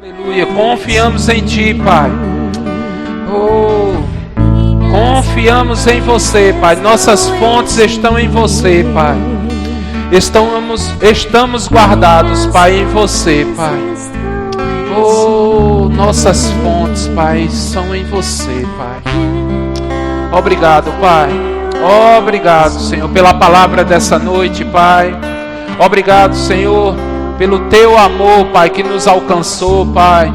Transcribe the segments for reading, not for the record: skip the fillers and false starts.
Aleluia, confiamos em Ti, Pai. Confiamos em Você, Pai. Nossas fontes estão em Você, Pai. Estamos guardados, Pai, em Você, Pai. Nossas fontes, Pai, são em Você, Pai. Obrigado, Pai. Obrigado, Senhor, pela palavra dessa noite, Pai. Obrigado, Senhor, pelo Teu amor, Pai, que nos alcançou, Pai.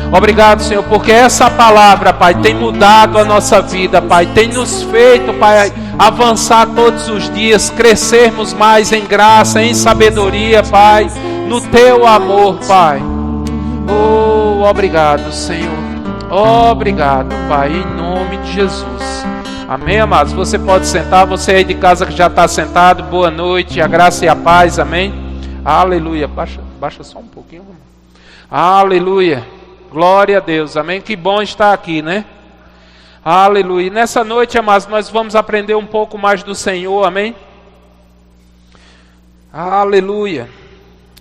Obrigado, Senhor, porque essa palavra, Pai, tem mudado a nossa vida, Pai. Tem nos feito, Pai, avançar todos os dias, crescermos mais em graça, em sabedoria, Pai, no Teu amor, Pai. Obrigado, Senhor. Obrigado, Pai, em nome de Jesus. Amém, amados? Você pode sentar, você aí de casa que já está sentado, boa noite, a graça e a paz, amém? Aleluia. Baixa só um pouquinho, irmão. Aleluia. Glória a Deus, amém? Que bom estar aqui, né? Aleluia. Nessa noite, amados, nós vamos aprender um pouco mais do Senhor, amém? Aleluia.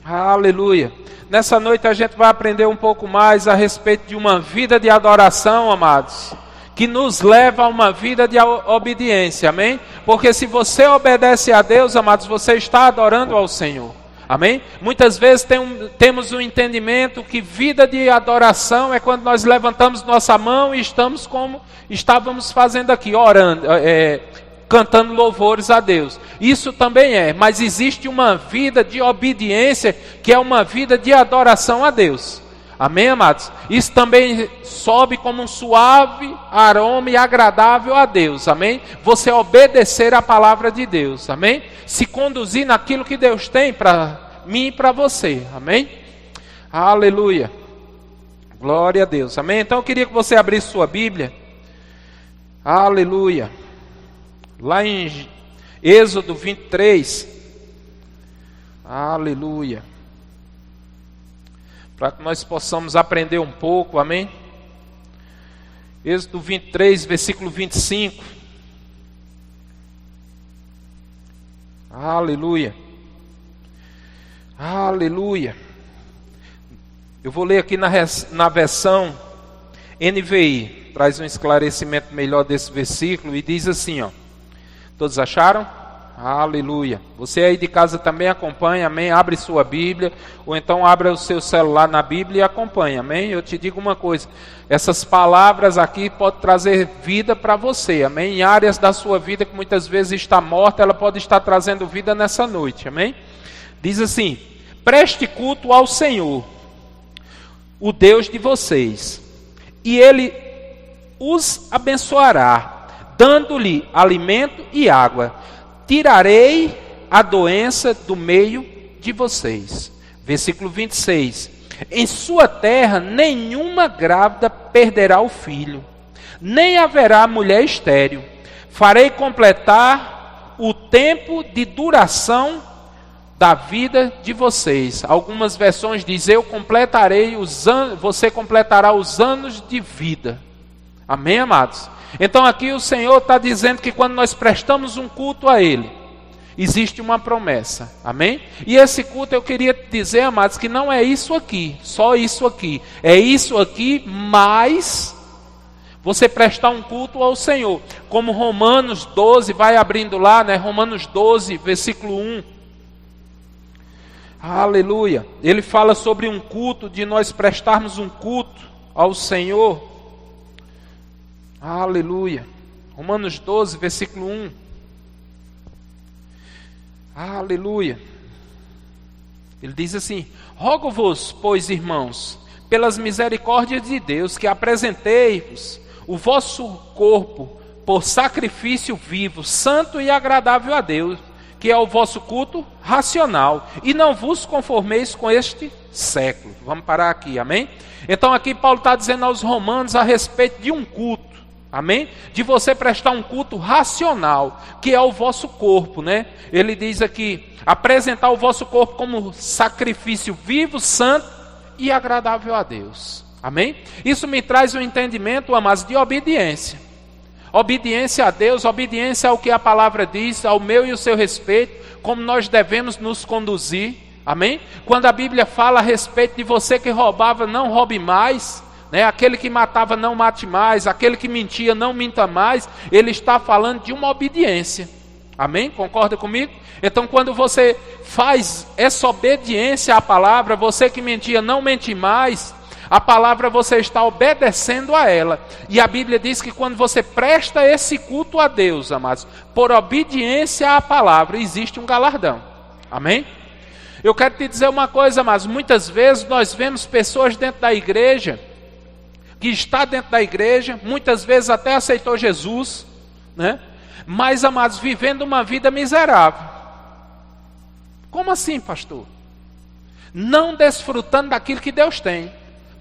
Aleluia. Nessa noite a gente vai aprender um pouco mais a respeito de uma vida de adoração, amados, que nos leva a uma vida de obediência, amém? Porque se você obedece a Deus, amados, você está adorando ao Senhor, amém? Muitas vezes temos um entendimento que vida de adoração é quando nós levantamos nossa mão e estamos como estávamos fazendo aqui, orando, cantando louvores a Deus. Isso também é, mas existe uma vida de obediência que é uma vida de adoração a Deus. Amém, amados? Isso também sobe como um suave aroma e agradável a Deus, amém? Você obedecer a palavra de Deus, amém? Se conduzir naquilo que Deus tem para mim e para você, amém? Aleluia, glória a Deus, amém? Então eu queria que você abrisse sua Bíblia, aleluia, lá em Êxodo 23, aleluia, para que nós possamos aprender um pouco, amém? Êxodo 23, versículo 25. Aleluia. Aleluia. Eu vou ler aqui na versão NVI, traz um esclarecimento melhor desse versículo, e diz assim, ó. Todos acharam? Aleluia. Você aí de casa também acompanha, amém? Abre sua Bíblia, ou então abra o seu celular na Bíblia e acompanha, amém? Eu te digo uma coisa, essas palavras aqui podem trazer vida para você, amém? Em áreas da sua vida que muitas vezes está morta, ela pode estar trazendo vida nessa noite, amém? Diz assim: preste culto ao Senhor, o Deus de vocês, e Ele os abençoará, dando-lhe alimento e água. Tirarei a doença do meio de vocês. Versículo 26. Em sua terra nenhuma grávida perderá o filho, nem haverá mulher estéril. Farei completar o tempo de duração da vida de vocês. Algumas versões dizem: eu completarei os anos, você completará os anos de vida. Amém, amados? Então aqui o Senhor está dizendo que quando nós prestamos um culto a Ele, existe uma promessa, amém? E esse culto eu queria dizer, amados, que não é isso aqui, só isso aqui. É isso aqui, mas você prestar um culto ao Senhor. Como Romanos 12, vai abrindo lá, né? Romanos 12, versículo 1. Aleluia. Ele fala sobre um culto, de nós prestarmos um culto ao Senhor. Aleluia. Romanos 12, versículo 1. Aleluia. Ele diz assim: rogo-vos, pois, irmãos, pelas misericórdias de Deus, que apresenteis o vosso corpo por sacrifício vivo, santo e agradável a Deus, que é o vosso culto racional, e não vos conformeis com este século. Vamos parar aqui, amém? Então aqui Paulo está dizendo aos romanos a respeito de um culto. Amém? De você prestar um culto racional, que é o vosso corpo, né? Ele diz aqui: apresentar o vosso corpo como sacrifício vivo, santo e agradável a Deus. Amém? Isso me traz um entendimento, amados, de obediência. Obediência a Deus, obediência ao que a palavra diz, ao meu e o seu respeito, como nós devemos nos conduzir. Amém? Quando a Bíblia fala a respeito de você que roubava, não roube mais, né? Aquele que matava, não mate mais, aquele que mentia, não minta mais, ele está falando de uma obediência. Amém? Concorda comigo? Então quando você faz essa obediência à palavra, você que mentia, não mente mais, a palavra você está obedecendo a ela. E a Bíblia diz que quando você presta esse culto a Deus, amados, por obediência à palavra, existe um galardão. Amém? Eu quero te dizer uma coisa, amados, muitas vezes nós vemos pessoas dentro da igreja, que está dentro da igreja, muitas vezes até aceitou Jesus, né? Mas, amados, vivendo uma vida miserável. Como assim, pastor? Não desfrutando daquilo que Deus tem.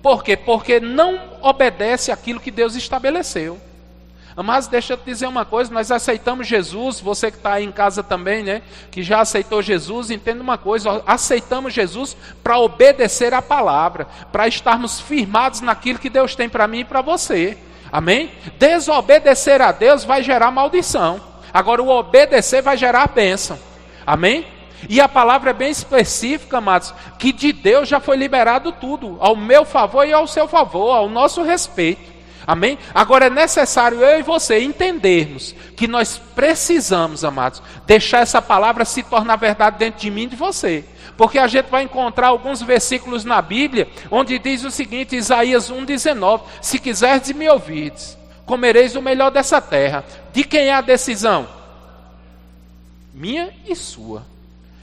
Por quê? Porque não obedece àquilo que Deus estabeleceu. Mas deixa eu te dizer uma coisa, nós aceitamos Jesus, você que está aí em casa também, né, que já aceitou Jesus, entenda uma coisa, aceitamos Jesus para obedecer à palavra, para estarmos firmados naquilo que Deus tem para mim e para você. Amém? Desobedecer a Deus vai gerar maldição. Agora o obedecer vai gerar bênção. Amém? E a palavra é bem específica, amados, que de Deus já foi liberado tudo, ao meu favor e ao seu favor, ao nosso respeito. Amém? Agora é necessário eu e você entendermos que nós precisamos, amados, deixar essa palavra se tornar verdade dentro de mim e de você. Porque a gente vai encontrar alguns versículos na Bíblia, onde diz o seguinte, Isaías 1,19, se quiserdes e me ouvirdes, comereis o melhor dessa terra. De quem é a decisão? Minha e sua.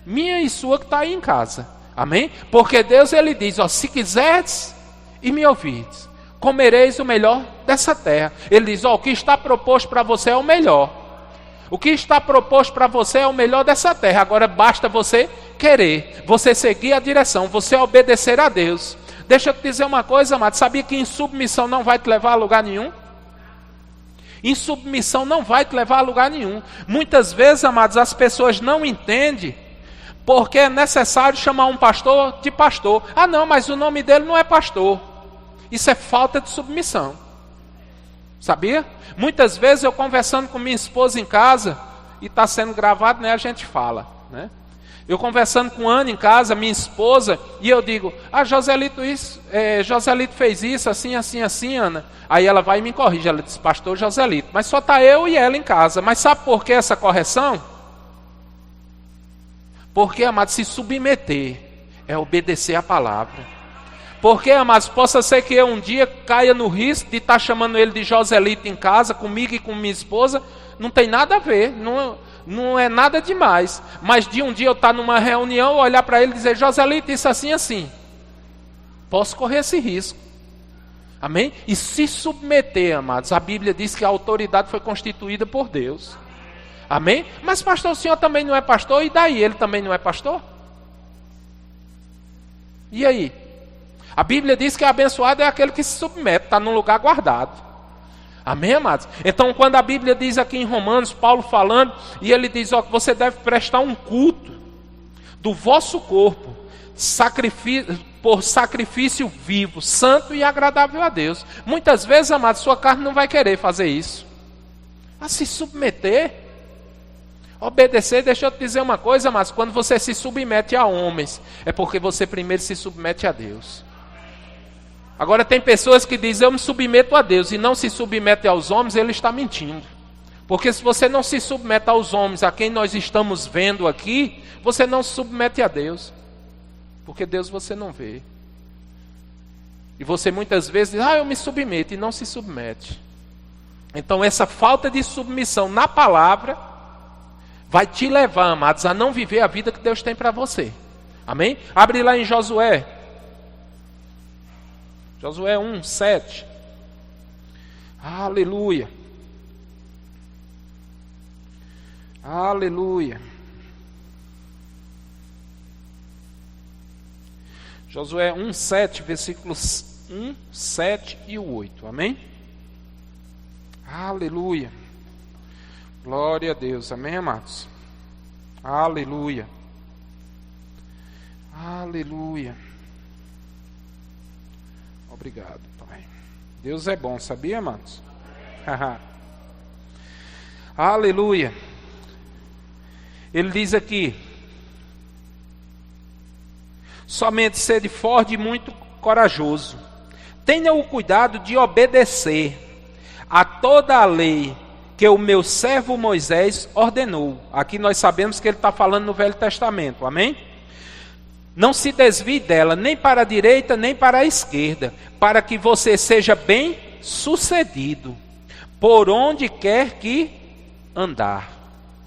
Minha e sua que está aí em casa. Amém? Porque Deus, Ele diz, ó, se quiserdes e me ouvirdes, comereis o melhor dessa terra. Ele diz, ó, o que está proposto para você é o melhor. O que está proposto para você é o melhor dessa terra. Agora basta você querer, você seguir a direção, você obedecer a Deus. Deixa eu te dizer uma coisa, amado. Sabia que insubmissão não vai te levar a lugar nenhum? Insubmissão não vai te levar a lugar nenhum. Muitas vezes, amados, as pessoas não entendem porque é necessário chamar um pastor de pastor. Ah não, mas o nome dele não é pastor. Isso é falta de submissão. Sabia? Muitas vezes eu conversando com minha esposa em casa, e está sendo gravado, né? A gente fala, né? Eu conversando com Ana em casa, minha esposa, e eu digo, Joselito, Joselito fez isso, assim, assim, assim, Ana. Aí ela vai e me corrige, ela diz, pastor Joselito, mas só está eu e ela em casa. Mas sabe por que essa correção? Porque, amado, se submeter é obedecer a palavra. Porque, amados, possa ser que eu um dia caia no risco de estar chamando ele de Joselito em casa, comigo e com minha esposa. Não tem nada a ver, não é nada demais. Mas de um dia eu estar numa reunião, olhar para ele e dizer, Joselito, isso assim, assim. Posso correr esse risco. Amém? E se submeter, amados, a Bíblia diz que a autoridade foi constituída por Deus. Amém? Mas pastor, o senhor também não é pastor? E daí, ele também não é pastor? E aí? A Bíblia diz que abençoado é aquele que se submete, está num lugar guardado. Amém, amados? Então, quando a Bíblia diz aqui em Romanos, Paulo falando, e ele diz, ó, que você deve prestar um culto do vosso corpo, por sacrifício vivo, santo e agradável a Deus. Muitas vezes, amados, sua carne não vai querer fazer isso. A se submeter, obedecer, deixa eu te dizer uma coisa, mas quando você se submete a homens, é porque você primeiro se submete a Deus. Agora tem pessoas que dizem, eu me submeto a Deus, e não se submete aos homens, ele está mentindo. Porque se você não se submete aos homens, a quem nós estamos vendo aqui, você não se submete a Deus. Porque Deus você não vê. E você muitas vezes diz, eu me submeto, e não se submete. Então essa falta de submissão na palavra vai te levar, amados, a não viver a vida que Deus tem para você. Amém? Abre lá em Josué. Josué 1, 7. Aleluia. Aleluia. Josué 1, 7, versículos 1, 7 e 8. Amém? Aleluia. Glória a Deus. Amém, amados? Aleluia. Aleluia. Obrigado, Pai. Deus é bom, sabia, amados? Aleluia. Ele diz aqui, somente sede forte e muito corajoso. Tenha o cuidado de obedecer a toda a lei que o meu servo Moisés ordenou. Aqui nós sabemos que ele está falando no Velho Testamento, amém? Não se desvie dela, nem para a direita, nem para a esquerda, para que você seja bem sucedido, por onde quer que andar.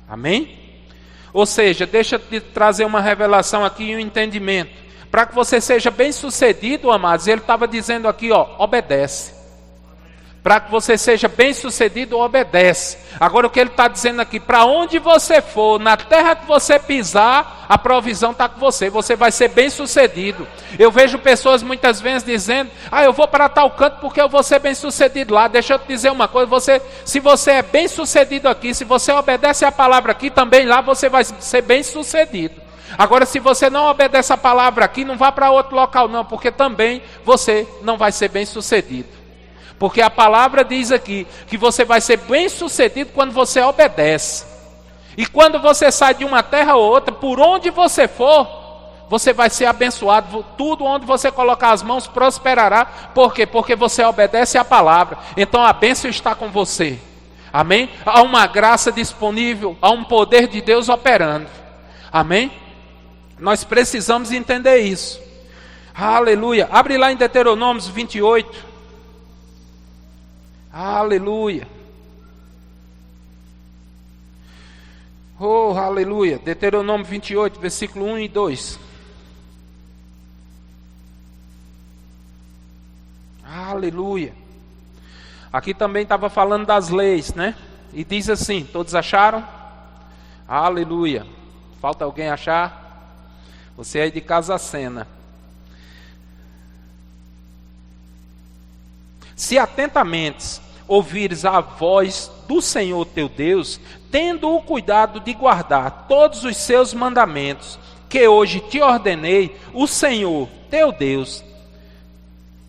Amém? Ou seja, deixa eu te trazer uma revelação aqui e um entendimento. Para que você seja bem sucedido, amados, ele estava dizendo aqui, obedece. Para que você seja bem sucedido, obedece. Agora o que ele está dizendo aqui, para onde você for, na terra que você pisar, a provisão está com você, você vai ser bem sucedido. Eu vejo pessoas muitas vezes dizendo, eu vou para tal canto porque eu vou ser bem sucedido lá. Deixa eu te dizer uma coisa, se você é bem sucedido aqui, se você obedece a palavra aqui, também lá você vai ser bem sucedido. Agora, se você não obedece a palavra aqui, não vá para outro local não, porque também você não vai ser bem sucedido. Porque a palavra diz aqui que você vai ser bem sucedido quando você obedece. E quando você sai de uma terra ou outra, por onde você for, você vai ser abençoado. Tudo onde você colocar as mãos prosperará. Por quê? Porque você obedece a palavra. Então a bênção está com você. Amém? Há uma graça disponível, há um poder de Deus operando. Amém? Nós precisamos entender isso. Aleluia. Abre lá em Deuteronômio 28. Aleluia. Oh, aleluia. Deuteronômio 28, versículo 1 e 2. Aleluia. Aqui também estava falando das leis, né? E diz assim, todos acharam? Aleluia. Falta alguém achar? Você aí de casa cena. Se atentamente ouvires a voz do Senhor teu Deus, tendo o cuidado de guardar todos os seus mandamentos, que hoje te ordenei, o Senhor teu Deus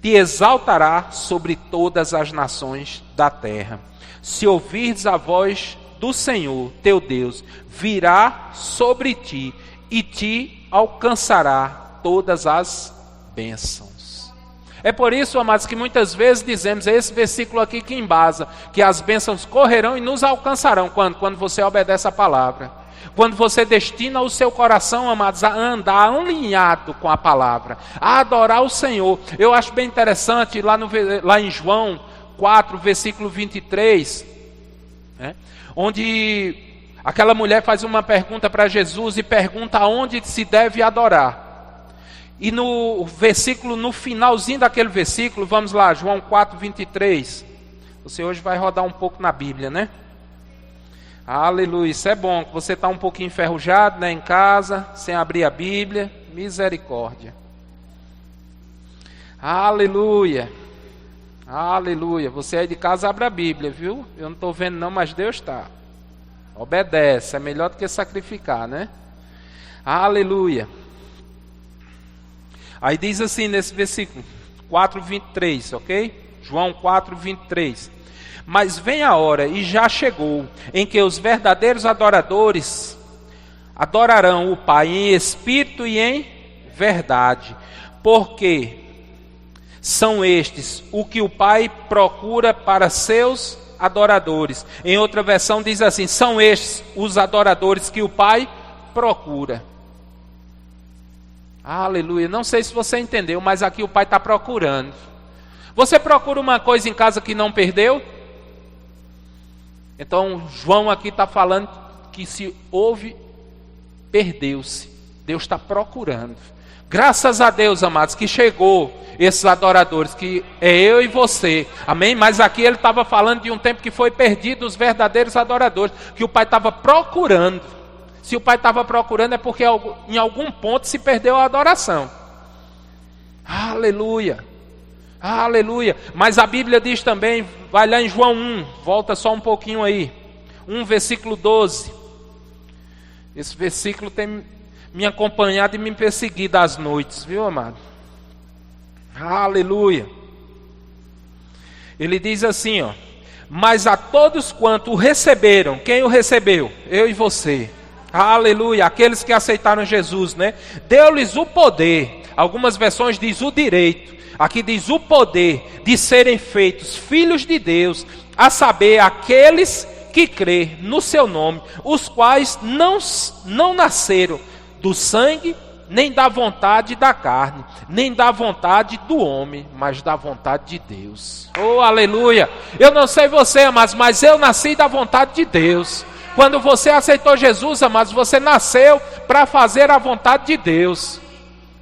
te exaltará sobre todas as nações da terra. Se ouvires a voz do Senhor teu Deus, virá sobre ti e te alcançará todas as bênçãos. É por isso, amados, que muitas vezes dizemos, esse versículo aqui que embasa, que as bênçãos correrão e nos alcançarão. Quando você obedece a palavra. Quando você destina o seu coração, amados, a andar alinhado com a palavra, a adorar o Senhor. Eu acho bem interessante, lá em João 4, versículo 23, né, onde aquela mulher faz uma pergunta para Jesus e pergunta aonde se deve adorar. E no versículo, no finalzinho daquele versículo, vamos lá, João 4, 23. Você hoje vai rodar um pouco na Bíblia, né? Aleluia, isso é bom, que você está um pouquinho enferrujado, né, em casa, sem abrir a Bíblia, misericórdia. Aleluia, aleluia, você aí de casa abre a Bíblia, viu? Eu não estou vendo não, mas Deus está. Obedece, é melhor do que sacrificar, né? Aleluia. Aí diz assim nesse versículo 4:23, ok? João 4:23. Mas vem a hora, e já chegou, em que os verdadeiros adoradores adorarão o Pai em espírito e em verdade, porque são estes o que o Pai procura para seus adoradores. Em outra versão diz assim, são estes os adoradores que o Pai procura. Aleluia, não sei se você entendeu, mas aqui o Pai está procurando. Você procura uma coisa em casa que não perdeu? Então João aqui está falando que se houve, perdeu-se. Deus está procurando. Graças a Deus, amados, que chegou esses adoradores, que é eu e você, amém? Mas aqui ele estava falando de um tempo que foi perdido os verdadeiros adoradores, que o Pai estava procurando. Se o Pai estava procurando é porque em algum ponto se perdeu a adoração. Aleluia, aleluia. Mas a Bíblia diz também, vai lá em João 1, volta só um pouquinho aí, 1 versículo 12. Esse versículo tem me acompanhado e me perseguido às noites, viu, amado? Aleluia. Ele diz assim, ó, mas a todos quanto o receberam, quem o recebeu? Eu e você. Aleluia, aqueles que aceitaram Jesus, né? Deu-lhes o poder, Algumas versões diz o direito, aqui diz o poder de serem feitos filhos de Deus, a saber, aqueles que crê no seu nome, os quais não nasceram do sangue, nem da vontade da carne, nem da vontade do homem, mas da vontade de Deus. Oh, aleluia! Eu não sei você, amados, mas eu nasci da vontade de Deus. Quando você aceitou Jesus, amados, você nasceu para fazer a vontade de Deus.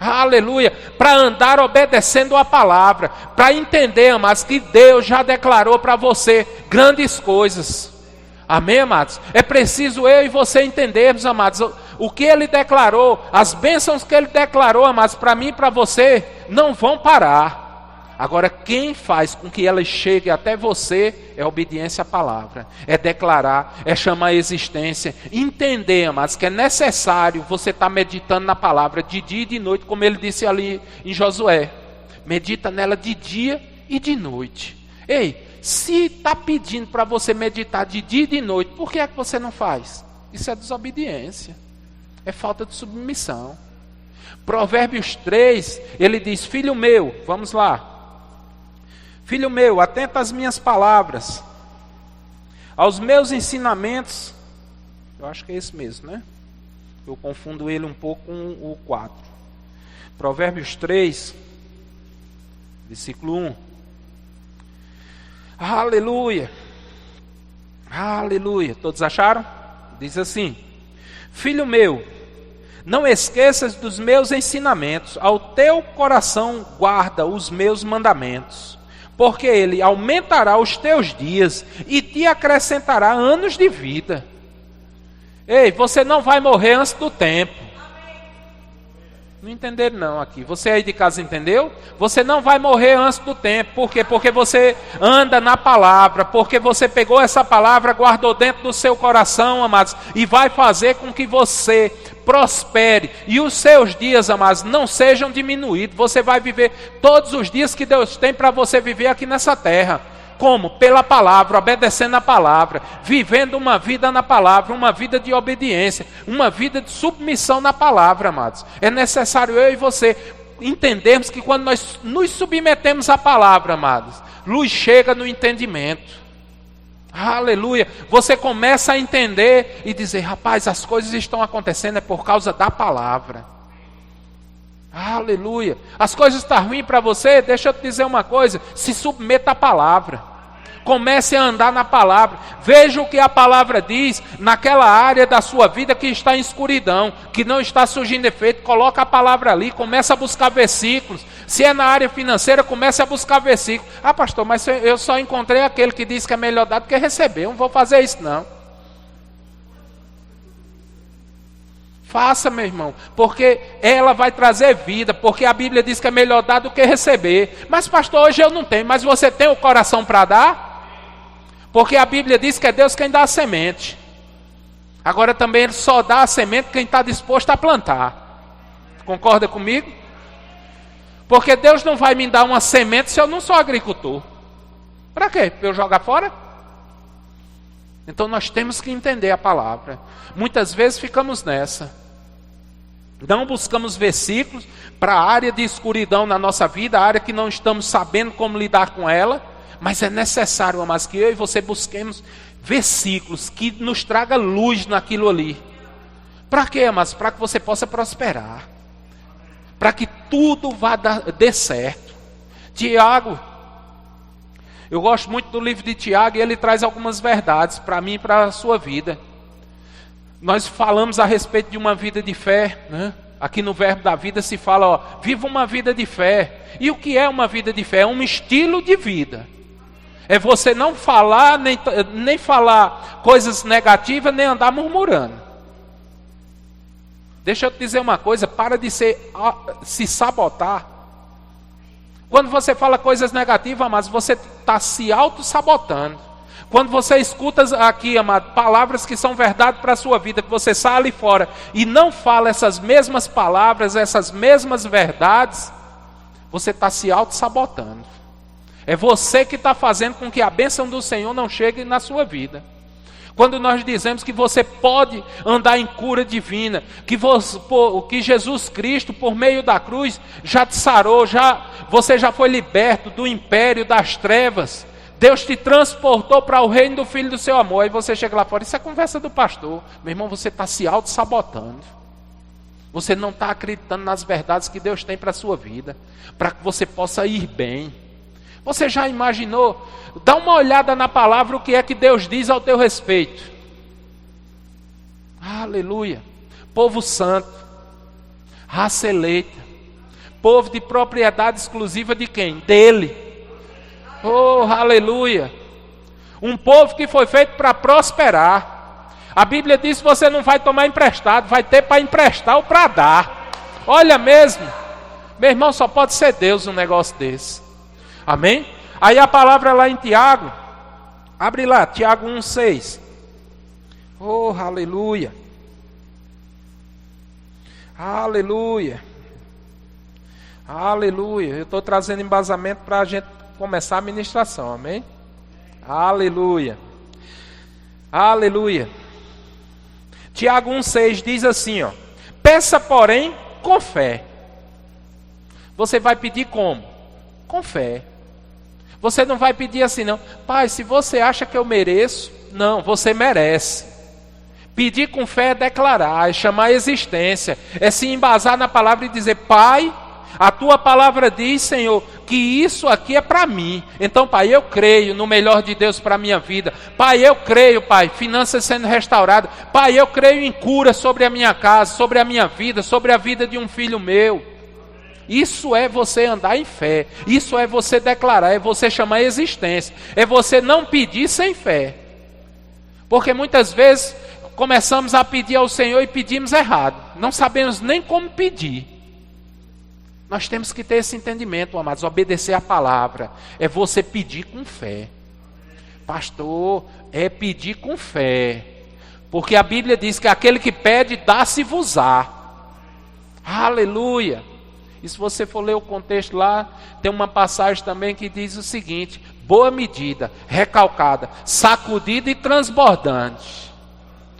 Aleluia! Para andar obedecendo a palavra, para entender, amados, que Deus já declarou para você grandes coisas. Amém, amados? É preciso eu e você entendermos, amados, o que Ele declarou, as bênçãos que Ele declarou, amados, para mim e para você, não vão parar. Agora, quem faz com que elas cheguem até você é obediência à palavra, é declarar, é chamar a existência, entender, amados, que é necessário você estar meditando na palavra de dia e de noite, como Ele disse ali em Josué. Medita nela de dia e de noite. Ei, se está pedindo para você meditar de dia e de noite, por que é que você não faz? Isso é desobediência, é falta de submissão. Provérbios 3, ele diz: filho meu, vamos lá. Filho meu, atenta às minhas palavras, aos meus ensinamentos. Eu acho que é esse mesmo, né? Eu confundo ele um pouco com o 4. Provérbios 3, versículo 1. Aleluia, aleluia. Todos acharam? Diz assim: filho meu, não esqueças dos meus ensinamentos, ao teu coração guarda os meus mandamentos, porque ele aumentará os teus dias e te acrescentará anos de vida. Ei, você não vai morrer antes do tempo. Não entenderam não aqui. Você aí de casa entendeu? Você não vai morrer antes do tempo. Por quê? Porque você anda na palavra. Porque você pegou essa palavra, guardou dentro do seu coração, amados. E vai fazer com que você prospere. E os seus dias, amados, não sejam diminuídos. Você vai viver todos os dias que Deus tem para você viver aqui nessa terra. Como? Pela palavra, obedecendo a palavra, vivendo uma vida na palavra, uma vida de obediência, uma vida de submissão na palavra, amados. É necessário eu e você entendermos que quando nós nos submetemos à palavra, amados, luz chega no entendimento. Aleluia! Você começa a entender e dizer: rapaz, as coisas estão acontecendo é por causa da palavra. Aleluia! As coisas estão ruins para você, deixa eu te dizer uma coisa: se submeta à palavra. Comece a andar na palavra. Veja o que a palavra diz naquela área da sua vida que está em escuridão, que não está surgindo efeito. Coloca a palavra ali, começa a buscar versículos. Se é na área financeira, comece a buscar versículos. Ah, pastor, mas eu só encontrei aquele que diz que é melhor dar do que receber. Eu não vou fazer isso não. Faça, meu irmão, porque ela vai trazer vida, porque a Bíblia diz que é melhor dar do que receber. Mas pastor, hoje eu não tenho, mas você tem o coração para dar? Porque a Bíblia diz que é Deus quem dá a semente. Agora também Ele só dá a semente quem está disposto a plantar. Concorda comigo? Porque Deus não vai me dar uma semente se eu não sou agricultor. Para quê? Para eu jogar fora? Então nós temos que entender a palavra. Muitas vezes ficamos nessa. Não buscamos versículos para a área de escuridão na nossa vida, a área que não estamos sabendo como lidar com ela. Mas é necessário, amados, que eu e você busquemos versículos que nos traga luz naquilo ali. Para quê, amados? Para que você possa prosperar. Para que tudo dê certo. Tiago, eu gosto muito do livro de Tiago e ele traz algumas verdades para mim e para a sua vida. Nós falamos a respeito de uma vida de fé, né? Aqui no Verbo da Vida se fala, ó, viva uma vida de fé. E o que é uma vida de fé? É um estilo de vida. É você não falar, nem falar coisas negativas, nem andar murmurando. Deixa eu te dizer uma coisa, para de se sabotar. Quando você fala coisas negativas, amados, você está se auto-sabotando. Quando você escuta aqui, amado, palavras que são verdade para a sua vida, que você sai ali fora e não fala essas mesmas palavras, essas mesmas verdades, você está se auto-sabotando. É você que está fazendo com que a bênção do Senhor não chegue na sua vida. Quando nós dizemos que você pode andar em cura divina, que Jesus Cristo, por meio da cruz, já te sarou, você já foi liberto do império das trevas. Deus te transportou para o reino do Filho do seu amor. Aí você chega lá fora, isso é conversa do pastor. Meu irmão, você está se auto-sabotando. Você não está acreditando nas verdades que Deus tem para a sua vida, para que você possa ir bem. Você já imaginou? Dá uma olhada na palavra, o que é que Deus diz ao teu respeito. Aleluia. Povo santo, raça eleita, povo de propriedade exclusiva de quem? Dele. Oh, aleluia. Um povo que foi feito para prosperar. A Bíblia diz que você não vai tomar emprestado, vai ter para emprestar ou para dar. Olha mesmo. Meu irmão, só pode ser Deus um negócio desse. Amém? Aí a palavra lá em Tiago, abre lá, Tiago 1,6. Oh, aleluia. Aleluia. Aleluia. Eu estou trazendo embasamento para a gente começar a ministração, amém? Aleluia. Aleluia. Tiago 1,6 diz assim, ó: peça, porém, com fé. Você vai pedir como? Com fé. Você não vai pedir assim não. Pai, se você acha que eu mereço, não, você merece. Pedir com fé é declarar, é chamar a existência, é se embasar na palavra e dizer: Pai, a tua palavra diz, Senhor, que isso aqui é para mim. Então, Pai, eu creio no melhor de Deus para a minha vida. Pai, eu creio, Pai, finanças sendo restauradas. Pai, eu creio em cura sobre a minha casa, sobre a minha vida, sobre a vida de um filho meu. Isso é você andar em fé. Isso é você declarar, é você chamar a existência. É você não pedir sem fé. Porque muitas vezes começamos a pedir ao Senhor e pedimos errado. Não sabemos nem como pedir. Nós temos que ter esse entendimento, amados. Obedecer a palavra é você pedir com fé. Pastor, é pedir com fé. Porque a Bíblia diz que aquele que pede, dá-se-vos-á. Aleluia. E se você for ler o contexto lá, tem uma passagem também que diz o seguinte: boa medida, recalcada, sacudida e transbordante.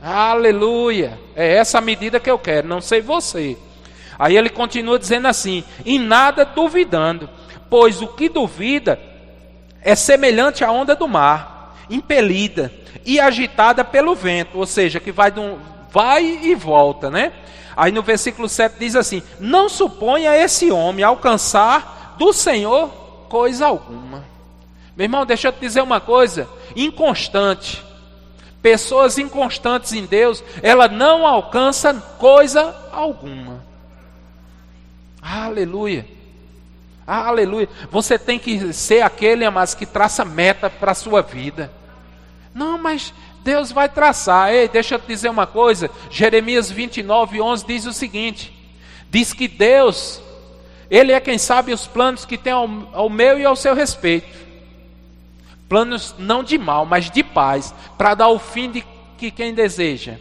Aleluia. É essa a medida que eu quero, não sei você. Aí ele continua dizendo assim: em nada duvidando, pois o que duvida é semelhante à onda do mar, impelida e agitada pelo vento, ou seja, que vai e volta, né? Aí no versículo 7 diz assim: não suponha esse homem alcançar do Senhor coisa alguma. Meu irmão, deixa eu te dizer uma coisa: inconstante, pessoas inconstantes em Deus, ela não alcança coisa alguma. Aleluia. Aleluia. Você tem que ser aquele, amados, que traça meta para a sua vida. Não, mas Deus vai traçar. Ei, deixa eu te dizer uma coisa. Jeremias 29:11 diz o seguinte: diz que Deus, Ele é quem sabe os planos que tem ao meu e ao seu respeito. Planos não de mal, mas de paz, para dar o fim de que quem deseja?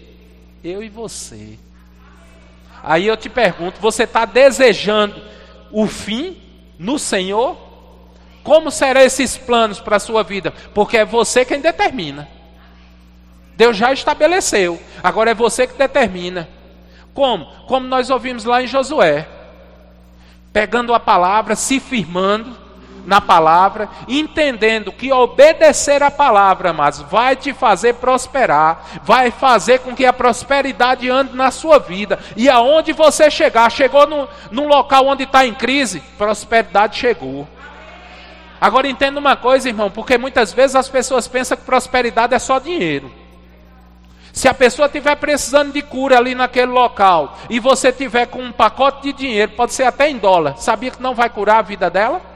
Eu e você. Aí eu te pergunto, você está desejando o fim no Senhor? Como serão esses planos para a sua vida? Porque é você quem determina. Deus já estabeleceu, agora é você que determina. Como? Como nós ouvimos lá em Josué. Pegando a palavra, se firmando na palavra, entendendo que obedecer a palavra, mas vai te fazer prosperar, vai fazer com que a prosperidade ande na sua vida. E aonde você chegar, chegou num local onde está em crise, prosperidade chegou. Agora entenda uma coisa, irmão, porque muitas vezes as pessoas pensam que prosperidade é só dinheiro. Se a pessoa estiver precisando de cura ali naquele local, e você tiver com um pacote de dinheiro, pode ser até em dólar, sabia que não vai curar a vida dela?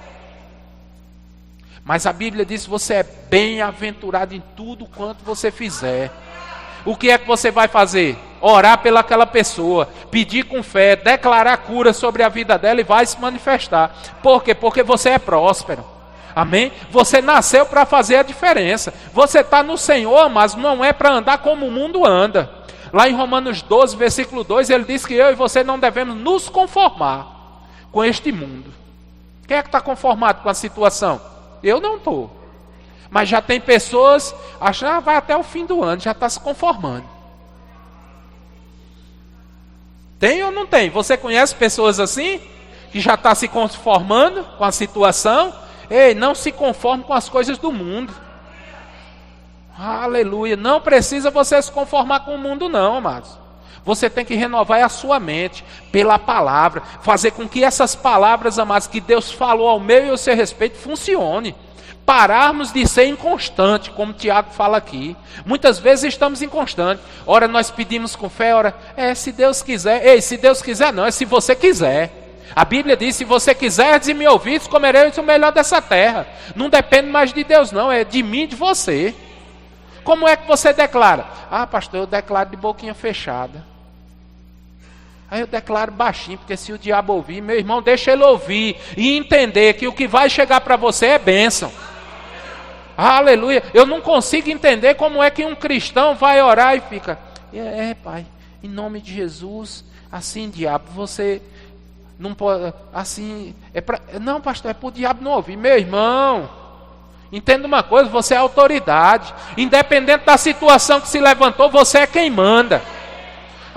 Mas a Bíblia diz que você é bem-aventurado em tudo quanto você fizer. O que é que você vai fazer? Orar pelaquela pessoa, pedir com fé, declarar cura sobre a vida dela e vai se manifestar. Por quê? Porque você é próspero. Amém? Você nasceu para fazer a diferença. Você está no Senhor, mas não é para andar como o mundo anda. Lá em Romanos 12, versículo 2, ele diz que eu e você não devemos nos conformar com este mundo. Quem é que está conformado com a situação? Eu não estou. Mas já tem pessoas achando, vai até o fim do ano, já está se conformando. Tem ou não tem? Você conhece pessoas assim? Que já está se conformando com a situação? Ei, não se conforme com as coisas do mundo. Aleluia. Não precisa você se conformar com o mundo não, amados. Você tem que renovar a sua mente pela palavra. Fazer com que essas palavras, amados, que Deus falou ao meu e ao seu respeito, funcione. Pararmos de ser inconstante, como Tiago fala aqui. Muitas vezes estamos inconstantes. Ora nós pedimos com fé, ora, se Deus quiser. Ei, se Deus quiser não, é se você quiser. A Bíblia diz, se você quiser e me ouvir, comereis o melhor dessa terra. Não depende mais de Deus não, é de mim e de você. Como é que você declara? Pastor, eu declaro de boquinha fechada. Aí eu declaro baixinho, porque se o diabo ouvir, meu irmão, deixa ele ouvir e entender que o que vai chegar para você é bênção. Aleluia. Eu não consigo entender como é que um cristão vai orar e fica, pai, em nome de Jesus, assim, diabo, você não pode, assim, não, pastor, é para o diabo não ouvir. Meu irmão, entenda uma coisa, você é autoridade. Independente da situação que se levantou, você é quem manda.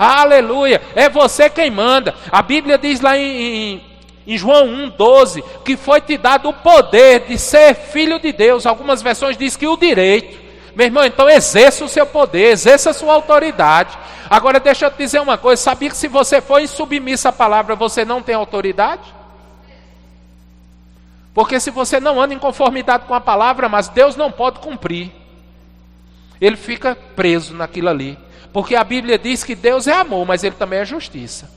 Aleluia, é você quem manda. A Bíblia diz lá em João 1,12, que foi te dado o poder de ser filho de Deus. Algumas versões dizem que o direito. Meu irmão, então exerça o seu poder, exerça a sua autoridade. Agora deixa eu te dizer uma coisa, sabia que se você for insubmisso à palavra, você não tem autoridade? Porque se você não anda em conformidade com a palavra, mas Deus não pode cumprir. Ele fica preso naquilo ali. Porque a Bíblia diz que Deus é amor, mas Ele também é justiça.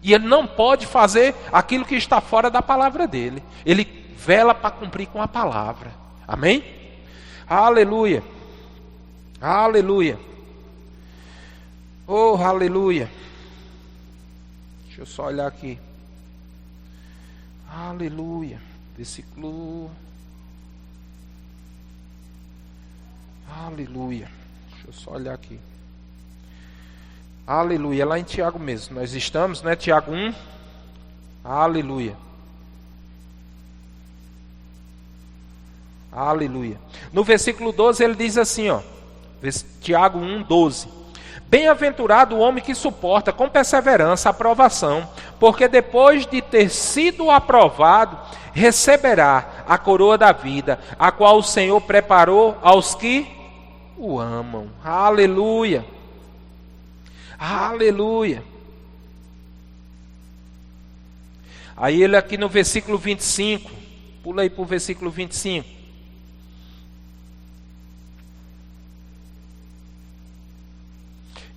E Ele não pode fazer aquilo que está fora da palavra dEle. Ele vela para cumprir com a palavra. Amém? Aleluia. Aleluia. Oh, aleluia. Deixa eu só olhar aqui. Aleluia. Versículo. Aleluia. Deixa eu só olhar aqui. Aleluia. É lá em Tiago mesmo. Nós estamos, né? Tiago 1. Aleluia. Aleluia. No versículo 12 ele diz assim, ó. Tiago 1, 12. Bem-aventurado o homem que suporta com perseverança a provação, porque depois de ter sido aprovado, receberá a coroa da vida, a qual o Senhor preparou aos que o amam. Aleluia. Aleluia. Aí ele aqui no versículo 25, pula aí para o versículo 25.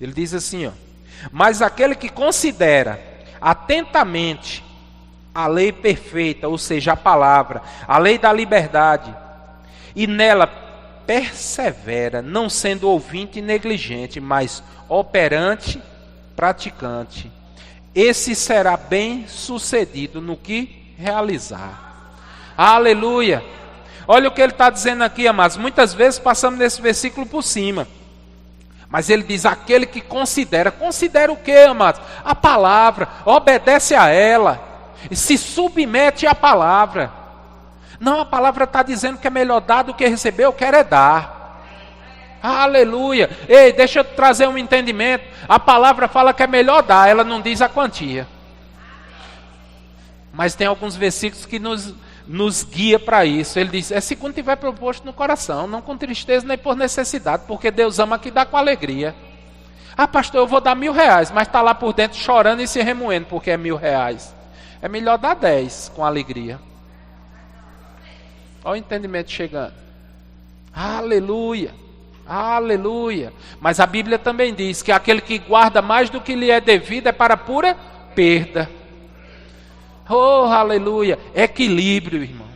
Ele diz assim, ó: mas aquele que considera atentamente a lei perfeita, ou seja, a palavra, a lei da liberdade, e nela persevera, não sendo ouvinte negligente, mas operante, praticante, esse será bem sucedido no que realizar. Aleluia. Olha o que ele está dizendo aqui, amados. Muitas vezes passamos nesse versículo por cima. Mas ele diz, aquele que considera o que, amados? A palavra, obedece a ela, e se submete à palavra. Não, a palavra está dizendo que é melhor dar do que receber, eu quero é dar. Aleluia. Ei, deixa eu trazer um entendimento. A palavra fala que é melhor dar, ela não diz a quantia. Mas tem alguns versículos que nos guia para isso. Ele diz, é segundo tiver proposto no coração, não com tristeza nem por necessidade, porque Deus ama que dá com alegria. Pastor, eu vou dar R$1.000, mas está lá por dentro chorando e se remoendo porque é R$1.000. É melhor dar 10 com alegria. Olha o entendimento chegando. Aleluia. Aleluia. Mas a Bíblia também diz que aquele que guarda mais do que lhe é devido é para pura perda. Oh, aleluia. Equilíbrio, irmão.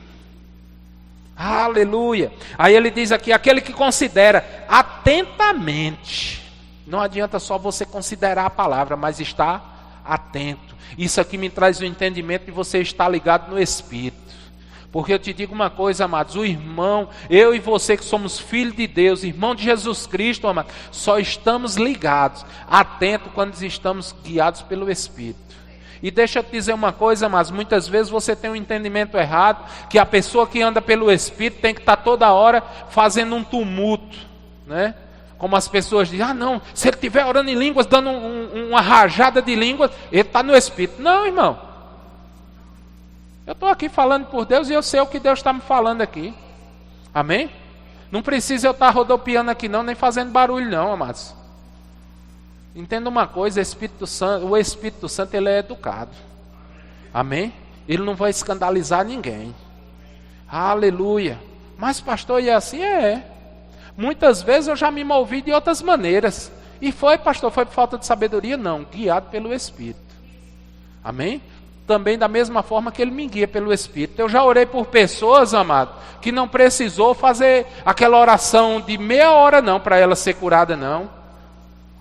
Aleluia. Aí ele diz aqui, aquele que considera atentamente. Não adianta só você considerar a palavra, mas estar atento. Isso aqui me traz o entendimento de você estar ligado no Espírito. Porque eu te digo uma coisa, amados, o irmão, eu e você que somos filhos de Deus, irmão de Jesus Cristo, amados, só estamos ligados, atentos quando estamos guiados pelo Espírito. E deixa eu te dizer uma coisa, mas muitas vezes você tem um entendimento errado, que a pessoa que anda pelo Espírito tem que estar toda hora fazendo um tumulto, né? Como as pessoas dizem, não, se ele estiver orando em línguas, dando uma rajada de línguas, ele está no Espírito. Não, irmão. Eu estou aqui falando por Deus e eu sei o que Deus está me falando aqui. Amém? Não precisa eu estar rodopiando aqui não, nem fazendo barulho não, amados. Entenda uma coisa, o Espírito Santo ele é educado. Amém? Ele não vai escandalizar ninguém. Aleluia. Mas pastor, e assim é. Muitas vezes eu já me movi de outras maneiras. E foi, pastor, foi por falta de sabedoria? Não, guiado pelo Espírito. Amém? Também da mesma forma que Ele me guia pelo Espírito. Eu já orei por pessoas, amado, que não precisou fazer aquela oração de meia hora não, para ela ser curada não.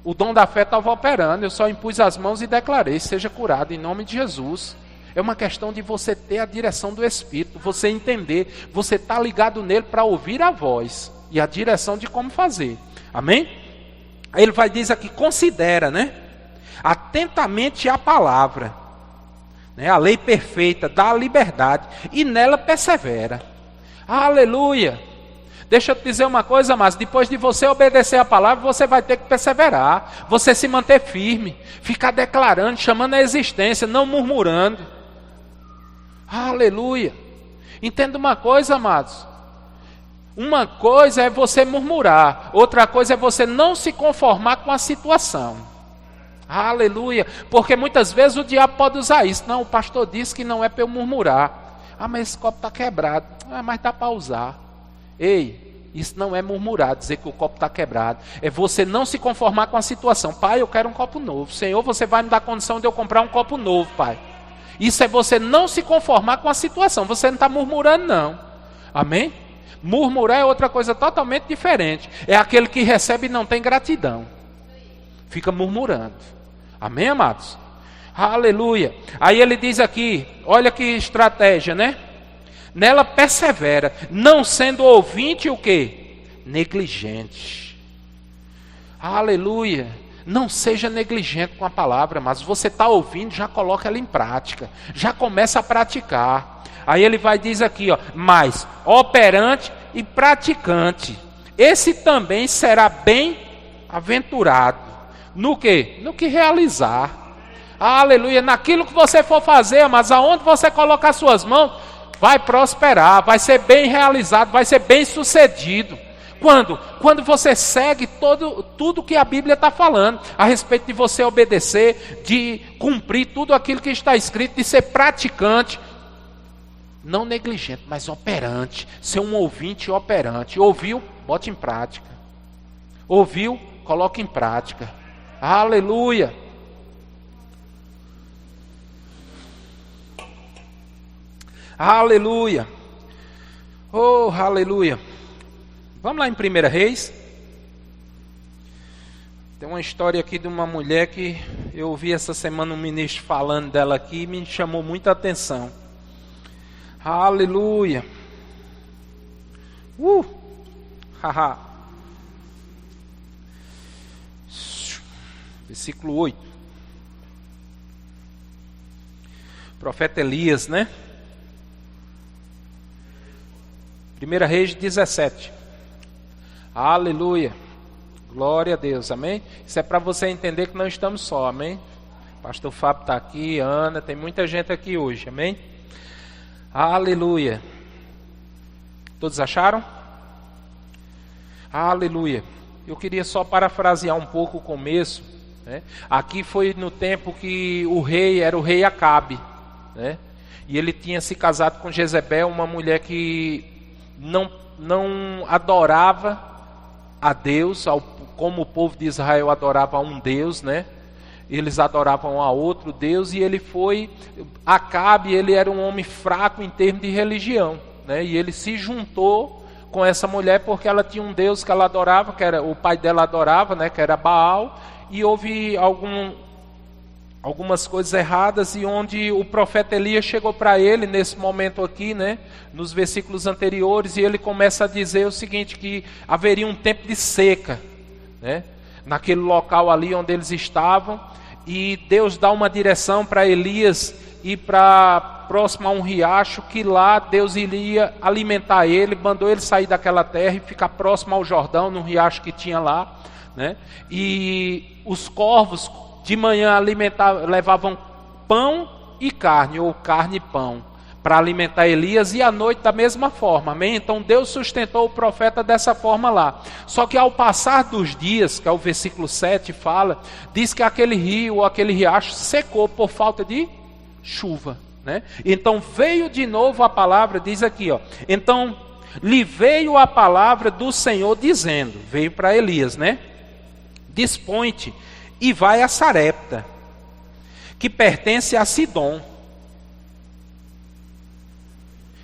O dom da fé estava operando, eu só impus as mãos e declarei, seja curado em nome de Jesus. É uma questão de você ter a direção do Espírito, você entender, você está ligado nele para ouvir a voz e a direção de como fazer. Amém? Aí ele vai dizer aqui, considera, né? Atentamente a palavra, né? A lei perfeita da liberdade, e nela persevera. Aleluia! Deixa eu te dizer uma coisa, mas depois de você obedecer a palavra, você vai ter que perseverar, você se manter firme, ficar declarando, chamando a existência, não murmurando. Aleluia! Entenda uma coisa, amados. Uma coisa é você murmurar, outra coisa é você não se conformar com a situação. Aleluia! Porque muitas vezes o diabo pode usar isso. Não, o pastor disse que não é para eu murmurar. Mas esse copo está quebrado. Mas dá para usar. Ei, isso não é murmurar, dizer que o copo está quebrado. É você não se conformar com a situação. Pai, eu quero um copo novo. Senhor, você vai me dar condição de eu comprar um copo novo, Pai. Isso é você não se conformar com a situação. Você não está murmurando, não. Amém? Murmurar é outra coisa totalmente diferente. É aquele que recebe e não tem gratidão. Fica murmurando. Amém, amados? Aleluia. Aí ele diz aqui, olha que estratégia, né? Nela persevera, não sendo ouvinte o quê? Negligente. Aleluia. Não seja negligente com a palavra, mas você está ouvindo, já coloca ela em prática. Já começa a praticar. Aí ele vai dizer aqui, mas operante e praticante. Esse também será bem-aventurado. No quê? No que realizar. Aleluia. Naquilo que você for fazer, mas aonde você colocar suas mãos, vai prosperar, vai ser bem realizado, vai ser bem sucedido. Quando? Quando você segue tudo que a Bíblia está falando, a respeito de você obedecer, de cumprir tudo aquilo que está escrito, de ser praticante, não negligente, mas operante, ser um ouvinte operante. Ouviu? Bote em prática. Ouviu? Coloque em prática. Aleluia. Aleluia. Oh, aleluia. Vamos lá em 1 Reis. Tem uma história aqui de uma mulher que eu ouvi essa semana um ministro falando dela aqui e me chamou muita atenção. Aleluia. Haha. Versículo 8. Profeta Elias, né? 1 Reis 17. Aleluia. Glória a Deus, amém? Isso é para você entender que não estamos só, amém? Pastor Fábio está aqui, Ana, tem muita gente aqui hoje, amém? Aleluia. Todos acharam? Aleluia. Eu queria só parafrasear um pouco o começo, né? Aqui foi no tempo que o rei era o rei Acabe, né? E ele tinha se casado com Jezebel, uma mulher que não adorava a Deus, como o povo de Israel adorava a um Deus, né? Eles adoravam a outro Deus, e Acabe, ele era um homem fraco em termos de religião, né? E ele se juntou com essa mulher porque ela tinha um Deus que ela adorava, que era o pai dela adorava, né? Que era Baal, e houve algumas coisas erradas, e onde o profeta Elias chegou para ele nesse momento aqui, né, nos versículos anteriores, e ele começa a dizer o seguinte, que haveria um tempo de seca, né, naquele local ali onde eles estavam, e Deus dá uma direção para Elias ir para próximo a um riacho, que lá Deus iria alimentar ele, mandou ele sair daquela terra e ficar próximo ao Jordão, num riacho que tinha lá, né? E os corvos de manhã levavam pão e carne, ou carne e pão, para alimentar Elias, e à noite da mesma forma, amém? Então Deus sustentou o profeta dessa forma lá. Só que ao passar dos dias, que é o versículo 7 fala, diz que aquele rio ou aquele riacho secou por falta de chuva, né? Então veio de novo a palavra, diz aqui, ó, então lhe veio a palavra do Senhor dizendo, veio para Elias, né? Dispõe-te e vai a Sarepta, que pertence a Sidom,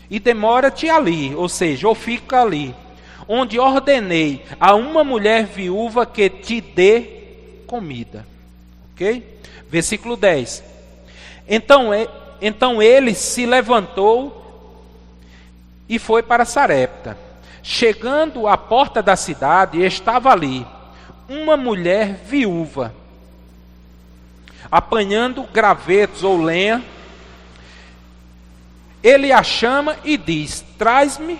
e demora-te ali, ou seja, ou fica ali, onde ordenei a uma mulher viúva que te dê comida. Ok? Versículo 10. Então ele se levantou e foi para Sarepta. Chegando à porta da cidade, estava ali uma mulher viúva, apanhando gravetos ou lenha. Ele a chama e diz: traz-me,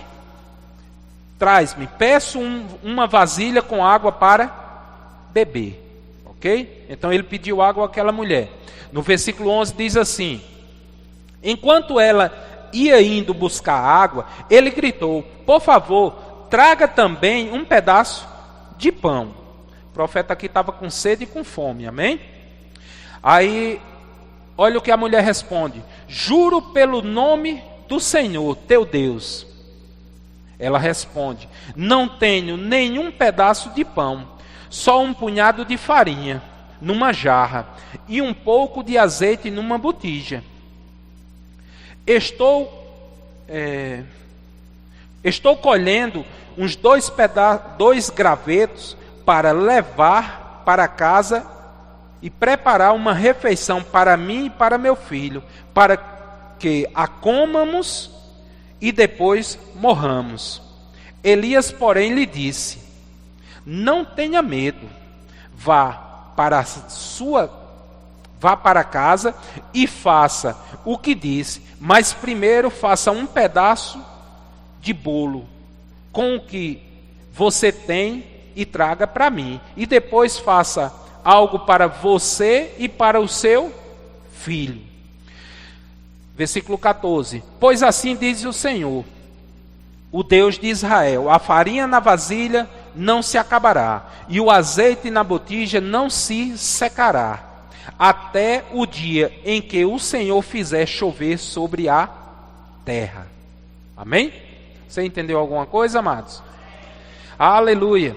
peço uma vasilha com água para beber. Ok? Então ele pediu água àquela mulher. No versículo 11 diz assim: enquanto ela ia indo buscar água, ele gritou: por favor, traga também um pedaço de pão. O profeta aqui estava com sede e com fome, amém? Aí, olha o que a mulher responde: juro pelo nome do Senhor, teu Deus. Ela responde: não tenho nenhum pedaço de pão, só um punhado de farinha numa jarra e um pouco de azeite numa botija. Estou colhendo uns dois gravetos para levar para casa e preparar uma refeição para mim e para meu filho, para que a comamos e depois morramos. Elias, porém, lhe disse: não tenha medo, vá para casa e faça o que disse, mas primeiro faça um pedaço de bolo com o que você tem e traga para mim, e depois faça algo para você e para o seu filho. Versículo 14: pois assim diz o Senhor, o Deus de Israel: a farinha na vasilha não se acabará, e o azeite na botija não se secará, até o dia em que o Senhor fizer chover sobre a terra. Amém? Você entendeu alguma coisa, amados? Aleluia.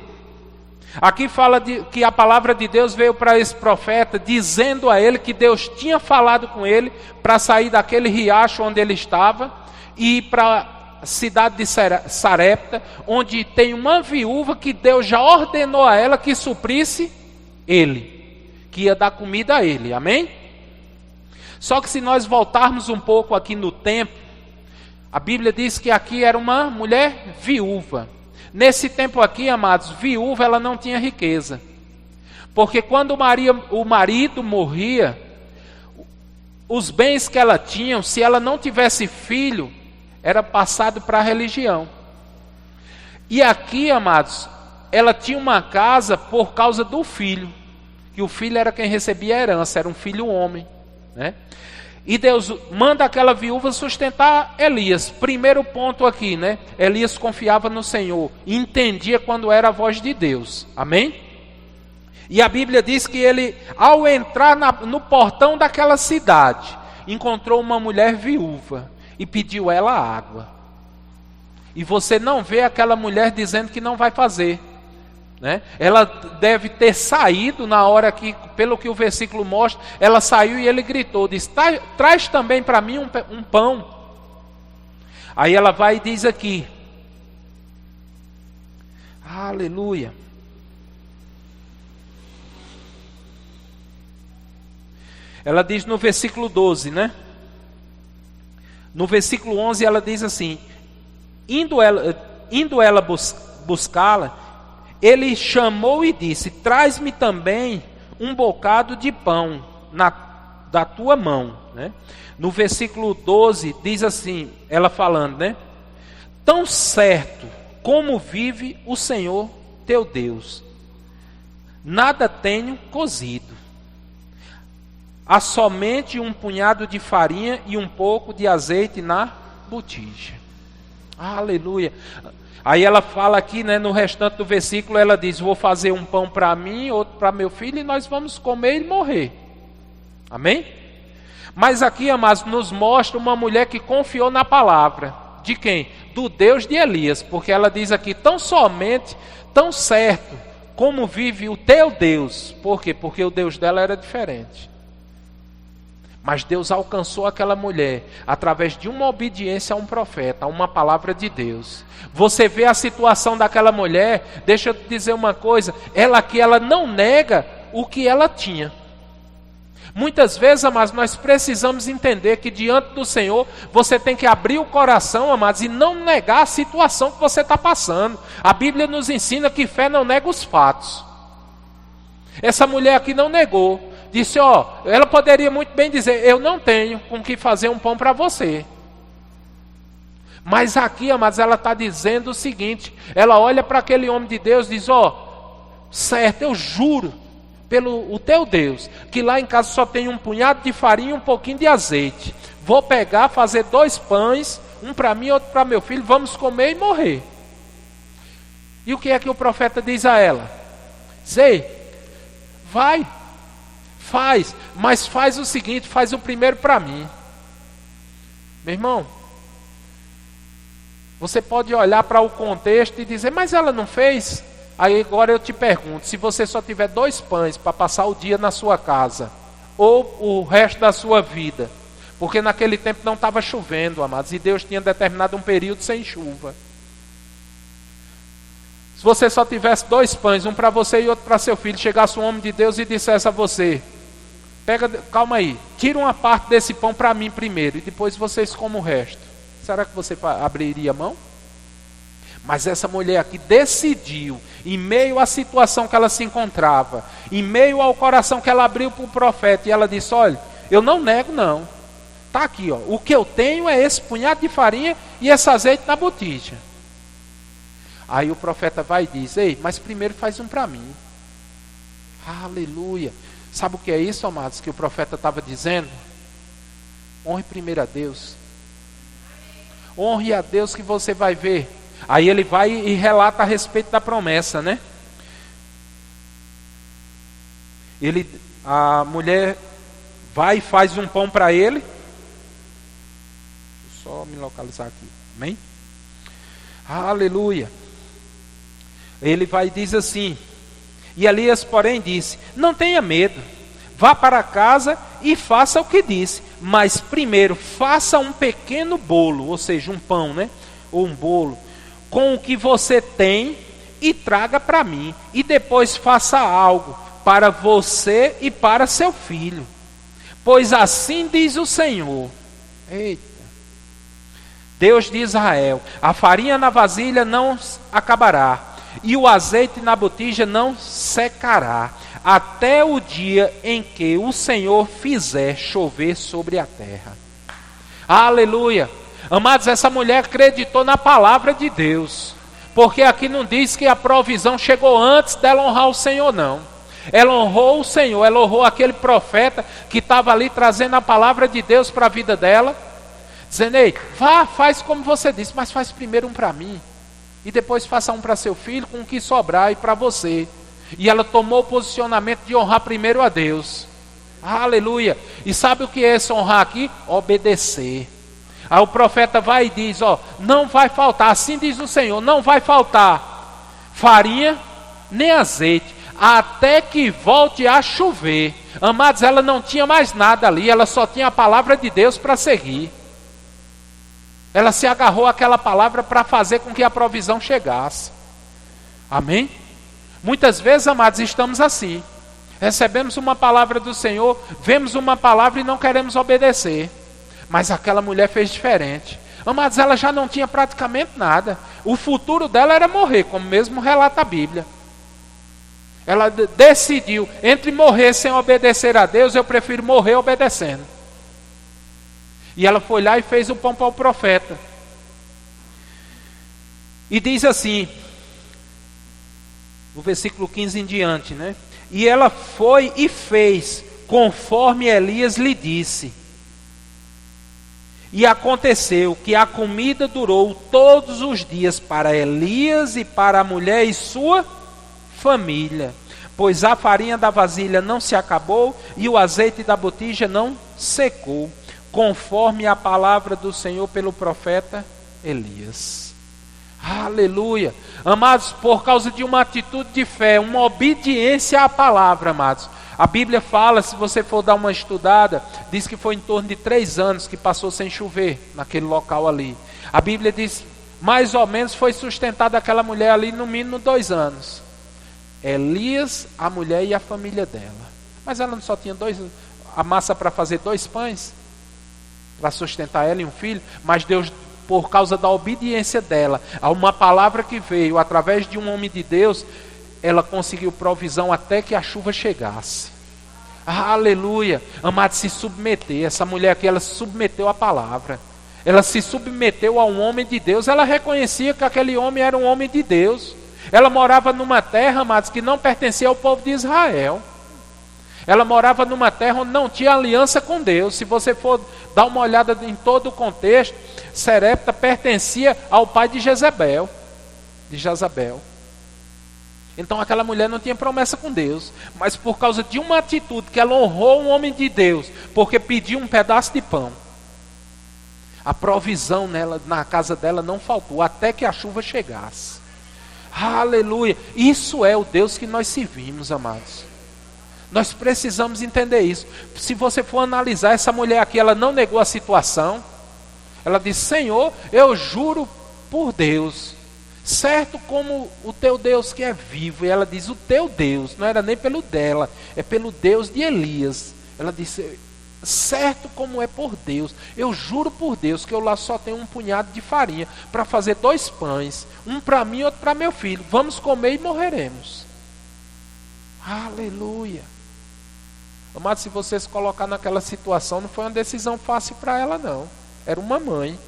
Aqui fala que a palavra de Deus veio para esse profeta, dizendo a ele que Deus tinha falado com ele para sair daquele riacho onde ele estava e ir para a cidade de Sarepta, onde tem uma viúva que Deus já ordenou a ela que suprisse ele, que ia dar comida a ele, amém? Só que se nós voltarmos um pouco aqui no tempo, a Bíblia diz que aqui era uma mulher viúva. Nesse tempo aqui, amados, viúva ela não tinha riqueza, porque quando o marido morria, os bens que ela tinha, se ela não tivesse filho, era passado para a religião. E aqui, amados, ela tinha uma casa por causa do filho, que o filho era quem recebia a herança, era um filho homem, né? E Deus manda aquela viúva sustentar Elias. Primeiro ponto aqui, né? Elias confiava no Senhor, entendia quando era a voz de Deus, amém? E a Bíblia diz que ele, ao entrar no portão daquela cidade, encontrou uma mulher viúva e pediu ela água. E você não vê aquela mulher dizendo que não vai fazer, né? Ela deve ter saído na hora que, pelo que o versículo mostra, ela saiu e ele gritou, diz: traz também para mim um pão. Aí ela vai e diz aqui, aleluia, ela diz no versículo 12, né? No versículo 11 ela diz assim: indo ela buscá-la, ele chamou e disse: traz-me também um bocado de pão da tua mão, né? No versículo 12 diz assim, ela falando, né? Tão certo como vive o Senhor teu Deus, nada tenho cozido, há somente um punhado de farinha e um pouco de azeite na botija. Aleluia. Aí ela fala aqui, né, no restante do versículo, ela diz, vou fazer um pão para mim, outro para meu filho, e nós vamos comer e morrer. Amém? Mas aqui, amados, nos mostra uma mulher que confiou na palavra. De quem? Do Deus de Elias. Porque ela diz aqui, tão somente, tão certo, como vive o teu Deus. Por quê? Porque o Deus dela era diferente. Mas Deus alcançou aquela mulher através de uma obediência a um profeta, a uma palavra de Deus. Você vê a situação daquela mulher, deixa eu te dizer uma coisa, ela não nega o que ela tinha. Muitas vezes, amados, nós precisamos entender que diante do Senhor, você tem que abrir o coração, amados, e não negar a situação que você está passando. A Bíblia nos ensina que fé não nega os fatos. Essa mulher aqui não negou. Disse, ela poderia muito bem dizer, eu não tenho com que fazer um pão para você. Mas aqui, amados, ela está dizendo o seguinte, ela olha para aquele homem de Deus e diz, certo, eu juro, pelo o teu Deus, que lá em casa só tem um punhado de farinha e um pouquinho de azeite. Vou pegar, fazer 2 pães, um para mim e outro para meu filho, vamos comer e morrer. E o que é que o profeta diz a ela? Diz, vai, faz, mas faz o seguinte, faz o primeiro para mim. Meu irmão, você pode olhar para o contexto e dizer, mas ela não fez? Aí agora eu te pergunto, se você só tiver 2 pães para passar o dia na sua casa, ou o resto da sua vida, porque naquele tempo não estava chovendo, amados, e Deus tinha determinado um período sem chuva. Se você só tivesse 2 pães, um para você e outro para seu filho, chegasse um homem de Deus e dissesse a você, calma aí, tira uma parte desse pão para mim primeiro, e depois vocês comem o resto. Será que você abriria a mão? Mas essa mulher aqui decidiu, em meio à situação que ela se encontrava, em meio ao coração que ela abriu para o profeta, e ela disse, olha, eu não nego não, está aqui, o que eu tenho é esse punhado de farinha e esse azeite na botija. Aí o profeta vai e diz, mas primeiro faz um para mim. Aleluia. Sabe o que é isso, amados, que o profeta estava dizendo? Honre primeiro a Deus. Honre a Deus que você vai ver. Aí ele vai e relata a respeito da promessa, né? A mulher vai e faz um pão para ele. Vou só me localizar aqui. Amém? Aleluia. Ele vai e diz assim, e Elias, porém, disse, não tenha medo, vá para casa e faça o que disse, mas primeiro faça um pequeno bolo, ou seja, um pão, né? Ou um bolo, com o que você tem e traga para mim, e depois faça algo para você e para seu filho, pois assim diz o Senhor, Deus de Israel, a farinha na vasilha não acabará, e o azeite na botija não secará, até o dia em que o Senhor fizer chover sobre a terra. Aleluia. Amados, essa mulher acreditou na palavra de Deus, porque aqui não diz que a provisão chegou antes dela honrar o Senhor, não. Ela honrou o Senhor, ela honrou aquele profeta que estava ali trazendo a palavra de Deus para a vida dela, dizendo, vá, faz como você disse, mas faz primeiro um para mim, e depois faça um para seu filho, com o que sobrar, e para você. E ela tomou o posicionamento de honrar primeiro a Deus. Aleluia. E sabe o que é esse honrar aqui? Obedecer. Aí o profeta vai e diz, não vai faltar, assim diz o Senhor, não vai faltar farinha nem azeite, até que volte a chover. Amados, ela não tinha mais nada ali, ela só tinha a palavra de Deus para seguir. Ela se agarrou àquela palavra para fazer com que a provisão chegasse. Amém? Muitas vezes, amados, estamos assim. Recebemos uma palavra do Senhor, vemos uma palavra e não queremos obedecer. Mas aquela mulher fez diferente. Amados, ela já não tinha praticamente nada. O futuro dela era morrer, como mesmo relata a Bíblia. Ela decidiu, entre morrer sem obedecer a Deus, eu prefiro morrer obedecendo. E ela foi lá e fez o pão para o profeta. E diz assim, no versículo 15 em diante, né? E ela foi e fez, conforme Elias lhe disse. E aconteceu que a comida durou todos os dias para Elias e para a mulher e sua família, pois a farinha da vasilha não se acabou e o azeite da botija não secou, conforme a palavra do Senhor pelo profeta Elias. Aleluia! Amados, por causa de uma atitude de fé, uma obediência à palavra, amados. A Bíblia fala, se você for dar uma estudada, diz que foi em torno de 3 anos que passou sem chover naquele local ali. A Bíblia diz, mais ou menos foi sustentada aquela mulher ali no mínimo 2 anos. Elias, a mulher e a família dela. Mas ela não só tinha a massa para fazer 2 pães, para sustentar ela e um filho, mas Deus, por causa da obediência dela, a uma palavra que veio através de um homem de Deus, ela conseguiu provisão até que a chuva chegasse. Aleluia! Amado, se submeter. Essa mulher aqui, ela se submeteu à palavra. Ela se submeteu a um homem de Deus. Ela reconhecia que aquele homem era um homem de Deus. Ela morava numa terra, amados, que não pertencia ao povo de Israel. Ela morava numa terra onde não tinha aliança com Deus. Se você for dar uma olhada em todo o contexto, Serepta pertencia ao pai de Jezabel. Então aquela mulher não tinha promessa com Deus, mas por causa de uma atitude que ela honrou um homem de Deus, porque pediu um pedaço de pão, a provisão na casa dela não faltou, até que a chuva chegasse. Aleluia! Isso é o Deus que nós servimos, amados. Nós precisamos entender isso. Se você for analisar, essa mulher aqui, ela não negou a situação. Ela disse, Senhor, eu juro por Deus, certo como o teu Deus que é vivo. E ela diz, o teu Deus, não era nem pelo dela, é pelo Deus de Elias. Ela disse, certo como é por Deus, eu juro por Deus que eu lá só tenho um punhado de farinha para fazer 2 pães, um para mim e outro para meu filho. Vamos comer e morreremos. Aleluia! Amado, se você se colocar naquela situação, não foi uma decisão fácil para ela não. Era uma mãe.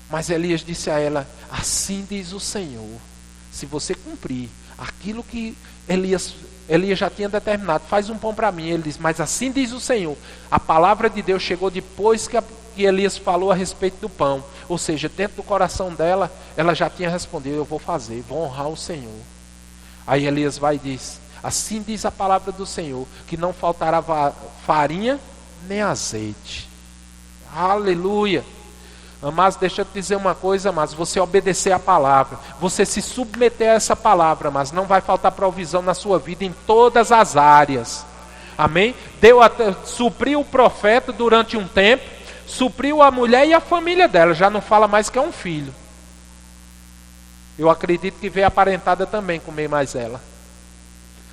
Mas Elias disse a ela, assim diz o Senhor, se você cumprir aquilo que Elias já tinha determinado, faz um pão para mim. Ele diz, mas assim diz o Senhor. A palavra de Deus chegou depois que Elias falou a respeito do pão. Ou seja, dentro do coração dela, ela já tinha respondido, eu vou fazer, vou honrar o Senhor. Aí Elias vai e diz, assim diz a palavra do Senhor, que não faltará farinha nem azeite. Aleluia! Mas deixa eu te dizer uma coisa, mas você obedecer a palavra, você se submeter a essa palavra, mas não vai faltar provisão na sua vida em todas as áreas. Amém? Supriu o profeta durante um tempo, supriu a mulher e a família dela, já não fala mais que é um filho. Eu acredito que veio aparentada também comer mais ela.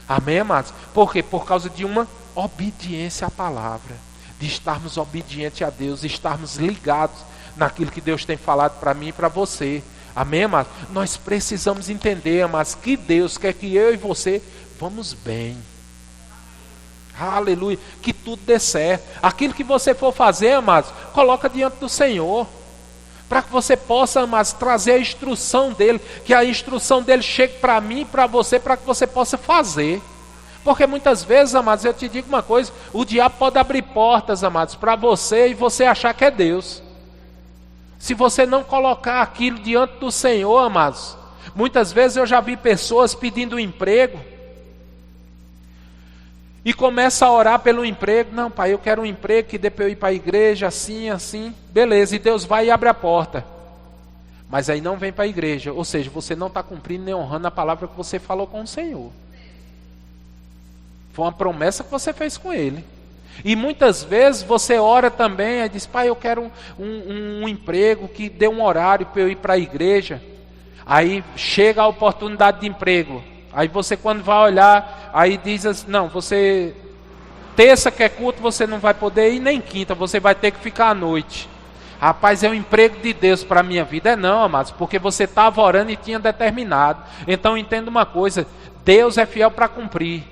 Amém, amados? Por quê? Por causa de uma obediência à palavra, de estarmos obedientes a Deus, estarmos ligados naquilo que Deus tem falado para mim e para você. Amém, amados? Nós precisamos entender, amados, que Deus quer que eu e você vamos bem. Aleluia! Que tudo dê certo. Aquilo que você for fazer, amados, coloca diante do Senhor, para que você possa, amados, trazer a instrução dEle, que a instrução dEle chegue para mim e para você, para que você possa fazer. Porque muitas vezes, amados, eu te digo uma coisa, o diabo pode abrir portas, amados, para você e você achar que é Deus. Se você não colocar aquilo diante do Senhor, amados, muitas vezes eu já vi pessoas pedindo um emprego e começa a orar pelo emprego. Não, pai, eu quero um emprego que dê para eu ir para a igreja, assim, assim. Beleza, e Deus vai e abre a porta. Mas aí não vem para a igreja, ou seja, você não está cumprindo nem honrando a palavra que você falou com o Senhor. Foi uma promessa que você fez com Ele. E muitas vezes você ora também e diz, pai, eu quero um emprego que dê um horário para eu ir para a igreja. Aí chega a oportunidade de emprego. Aí você, quando vai olhar, aí diz assim, não, você, terça que é culto, você não vai poder ir, nem quinta, você vai ter que ficar à noite. Rapaz, é o emprego de Deus para a minha vida. É não, amados, porque você estava orando e tinha determinado. Então entenda uma coisa, Deus é fiel para cumprir.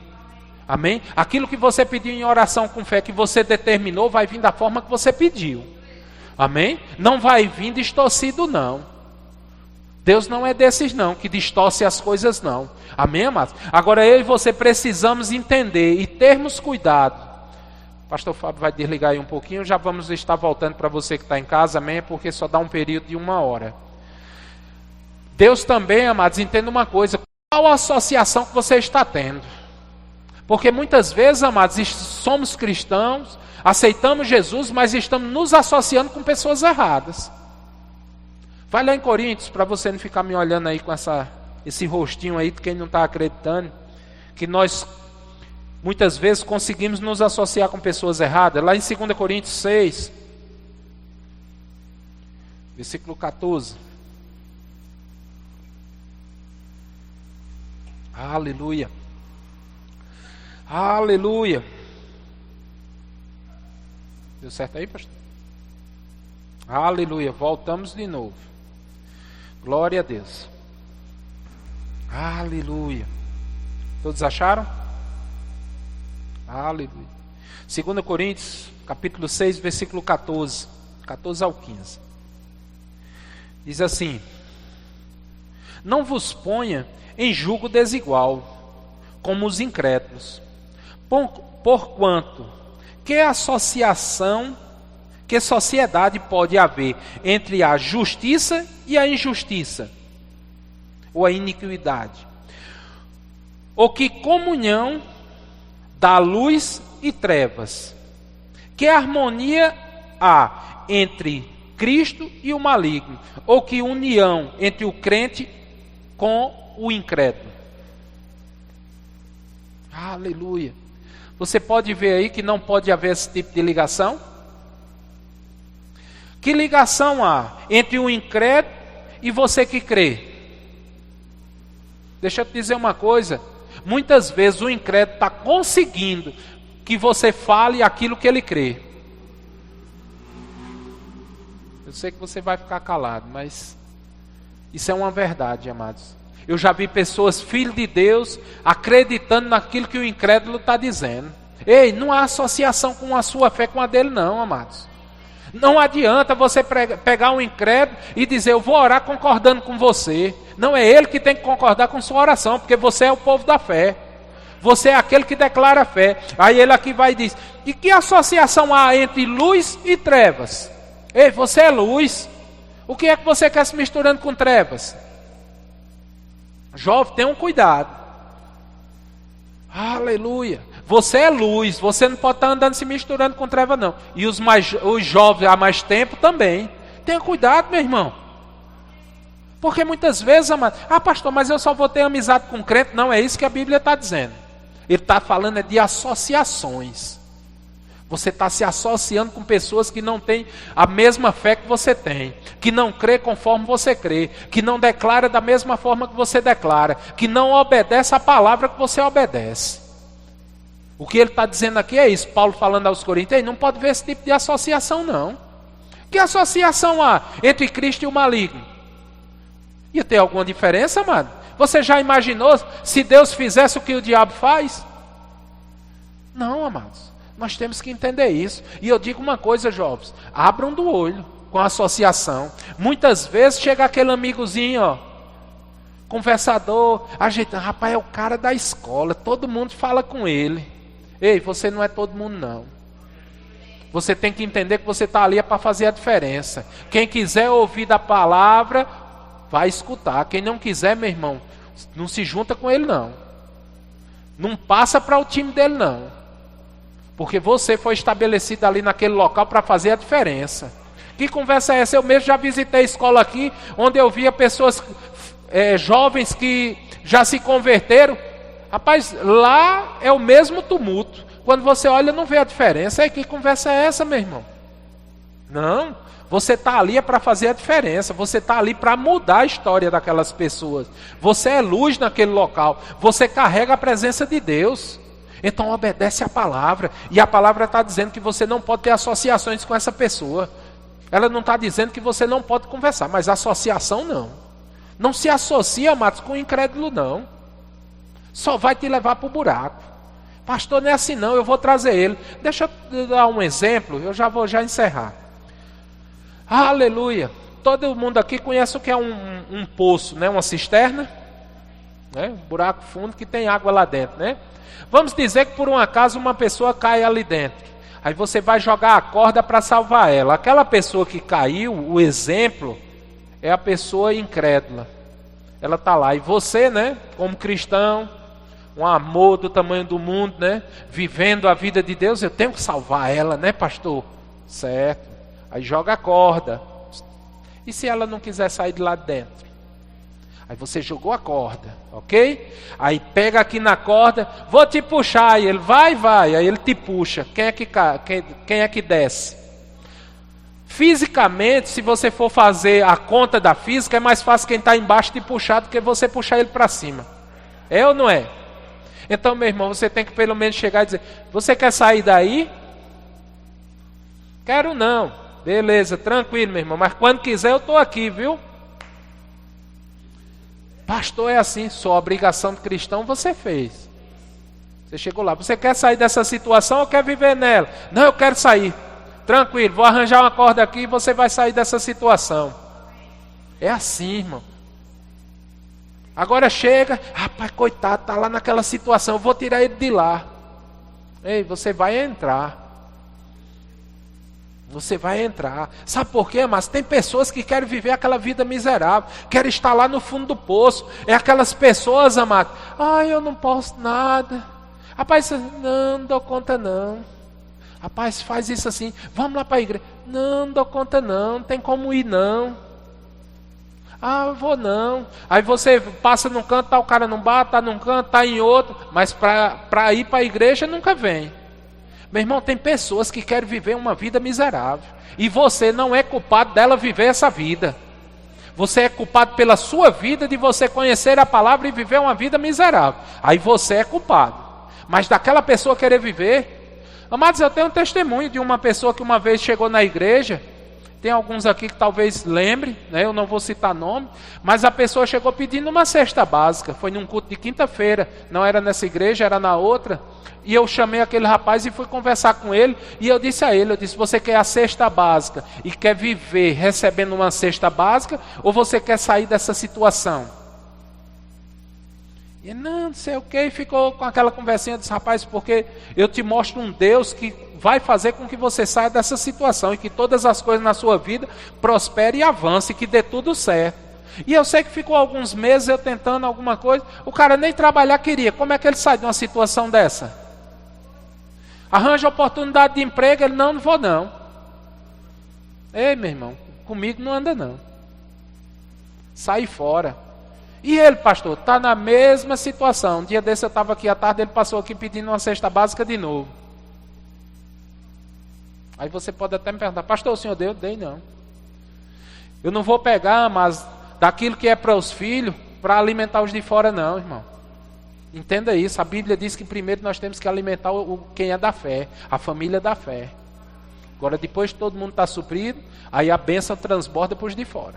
Amém? Aquilo que você pediu em oração com fé, que você determinou, vai vir da forma que você pediu. Amém? Não vai vir distorcido não. Deus não é desses não, que distorce as coisas não. Amém, amados? Agora eu e você precisamos entender e termos cuidado. Pastor Fábio vai desligar aí um pouquinho, já vamos estar voltando para você que está em casa, amém? Porque só dá um período de 1 hora. Deus também, amados, entenda uma coisa, qual a associação que você está tendo? Porque muitas vezes, amados, somos cristãos, aceitamos Jesus, mas estamos nos associando com pessoas erradas. Vai lá em Coríntios, para você não ficar me olhando aí com esse rostinho aí de quem não está acreditando, que nós muitas vezes conseguimos nos associar com pessoas erradas. Lá em 2 Coríntios 6, versículo 14. Aleluia. Aleluia. Deu certo aí, pastor? Aleluia. Voltamos de novo. Glória a Deus. Aleluia. Todos acharam? Aleluia. 2 Coríntios, capítulo 6, versículo 14. 14 ao 15. Diz assim: não vos ponha em julgo desigual, como os incrédulos. Porquanto, que sociedade pode haver entre a justiça e a injustiça? Ou a iniquidade? Ou que comunhão da luz e trevas? Que harmonia há entre Cristo e o maligno? Ou que união entre o crente com o incrédulo? Aleluia. Você pode ver aí que não pode haver esse tipo de ligação? Que ligação há entre o incrédulo e você que crê? Deixa eu te dizer uma coisa. Muitas vezes o incrédulo está conseguindo que você fale aquilo que ele crê. Eu sei que você vai ficar calado, mas isso é uma verdade, amados. Eu já vi pessoas, filhos de Deus, acreditando naquilo que o incrédulo está dizendo. Ei, não há associação com a sua fé com a dele não, amados. Não adianta você pegar um incrédulo e dizer, eu vou orar concordando com você. Não é ele que tem que concordar com sua oração, porque você é o povo da fé. Você é aquele que declara a fé. Aí ele aqui vai e diz, e que associação há entre luz e trevas? Ei, você é luz. O que é que você quer se misturando com trevas? Jovem, tenham cuidado. Aleluia. Você é luz, você não pode estar andando se misturando com treva não. E os jovens há mais tempo também. Tenha cuidado, meu irmão. Porque muitas vezes, pastor, mas eu só vou ter amizade com crente. Não, é isso que a Bíblia está dizendo. Ele está falando de associações. Você está se associando com pessoas que não têm a mesma fé que você tem, que não crê conforme você crê, que não declara da mesma forma que você declara, que não obedece a palavra que você obedece. O que ele está dizendo aqui é isso. Paulo falando aos Coríntios, não pode ver esse tipo de associação não. Que associação há entre Cristo e o maligno? Ia ter alguma diferença, amado? Você já imaginou se Deus fizesse o que o diabo faz? Não, amados. Nós temos que entender isso. E eu digo uma coisa, jovens, abram do olho com a associação. Muitas vezes chega aquele amigozinho, conversador, ajeitando, rapaz, é o cara da escola, todo mundo fala com ele. Ei, você não é todo mundo não. Você tem que entender que você está ali para fazer a diferença. Quem quiser ouvir da palavra, vai escutar. Quem não quiser, meu irmão, não se junta com ele não. Não passa para o time dele não. Porque você foi estabelecido ali naquele local para fazer a diferença. Que conversa é essa? Eu mesmo já visitei a escola aqui, onde eu via pessoas jovens que já se converteram. Rapaz, lá é o mesmo tumulto. Quando você olha, não vê a diferença. Aí, que conversa é essa, meu irmão? Não, você está ali para fazer a diferença. Você está ali para mudar a história daquelas pessoas. Você é luz naquele local. Você carrega a presença de Deus. Então obedece a palavra. E a palavra está dizendo que você não pode ter associações com essa pessoa. Ela não está dizendo que você não pode conversar, mas associação não. Não se associa, amados, com o incrédulo não. Só vai te levar para o buraco. Pastor, não é assim não, eu vou trazer ele. Deixa eu dar um exemplo, eu já vou encerrar. Aleluia. Todo mundo aqui conhece o que é um poço, né? Uma cisterna, né? Um buraco fundo que tem água lá dentro, né? Vamos dizer que por um acaso uma pessoa cai ali dentro. Aí você vai jogar a corda para salvar ela. Aquela pessoa que caiu, o exemplo, é a pessoa incrédula. Ela está lá. E você, né, como cristão, um amor do tamanho do mundo, né, vivendo a vida de Deus, eu tenho que salvar ela, né, pastor? Certo. Aí joga a corda. E se ela não quiser sair de lá de dentro? Aí você jogou a corda, ok? Aí pega aqui na corda, vou te puxar. Aí ele vai. Aí ele te puxa. Quem é que desce? Fisicamente, se você for fazer a conta da física, é mais fácil quem está embaixo te puxar do que você puxar ele para cima. É ou não é? Então, meu irmão, você tem que pelo menos chegar e dizer, você quer sair daí? Quero não. Beleza, tranquilo, meu irmão. Mas quando quiser eu estou aqui, viu? Pastor, é assim, sua obrigação de cristão você fez. Você chegou lá, você quer sair dessa situação ou quer viver nela? Não, eu quero sair. Tranquilo, vou arranjar uma corda aqui e você vai sair dessa situação. É assim, irmão. Agora chega, rapaz, coitado, está lá naquela situação, eu vou tirar ele de lá. Ei, você vai entrar. Você vai entrar. Sabe por quê, mas tem pessoas que querem viver aquela vida miserável, querem estar lá no fundo do poço. É aquelas pessoas, amado. Ai, eu não posso nada. Rapaz, não dou conta não. Rapaz, faz isso assim. Vamos lá para a igreja. Não dou conta não tem como ir não. Ah, eu vou não. Aí você passa num canto, tá o cara num bar, tá num canto, tá em outro. Mas para ir para a igreja nunca vem. Meu irmão, tem pessoas que querem viver uma vida miserável. E você não é culpado dela viver essa vida. Você é culpado pela sua vida de você conhecer a palavra e viver uma vida miserável. Aí você é culpado. Mas daquela pessoa querer viver... Amados, eu tenho um testemunho de uma pessoa que uma vez chegou na igreja. Tem alguns aqui que talvez lembrem, né? Eu não vou citar nome. Mas a pessoa chegou pedindo uma cesta básica. Foi num culto de quinta-feira. Não era nessa igreja, era na outra. E eu chamei aquele rapaz e fui conversar com ele. E eu disse a ele, você quer a cesta básica e quer viver recebendo uma cesta básica? Ou você quer sair dessa situação? E não sei o que. E ficou com aquela conversinha. Eu disse, rapaz, porque eu te mostro um Deus que vai fazer com que você saia dessa situação. E que todas as coisas na sua vida prosperem e avancem. E que dê tudo certo. E eu sei que ficou alguns meses eu tentando alguma coisa. O cara nem trabalhar queria. Como é que ele sai de uma situação dessa? Arranja oportunidade de emprego, ele não vou não. Ei, meu irmão, comigo não anda não. Sai fora. E ele, pastor, está na mesma situação. Um dia desse eu estava aqui à tarde, ele passou aqui pedindo uma cesta básica de novo. Aí você pode até me perguntar, pastor, o senhor deu? Dei não. Eu não vou pegar, mas daquilo que é para os filhos, para alimentar os de fora não, irmão. Entenda isso, a Bíblia diz que primeiro nós temos que alimentar quem é da fé, a família da fé. Agora depois que todo mundo está suprido, aí a bênção transborda para os de fora.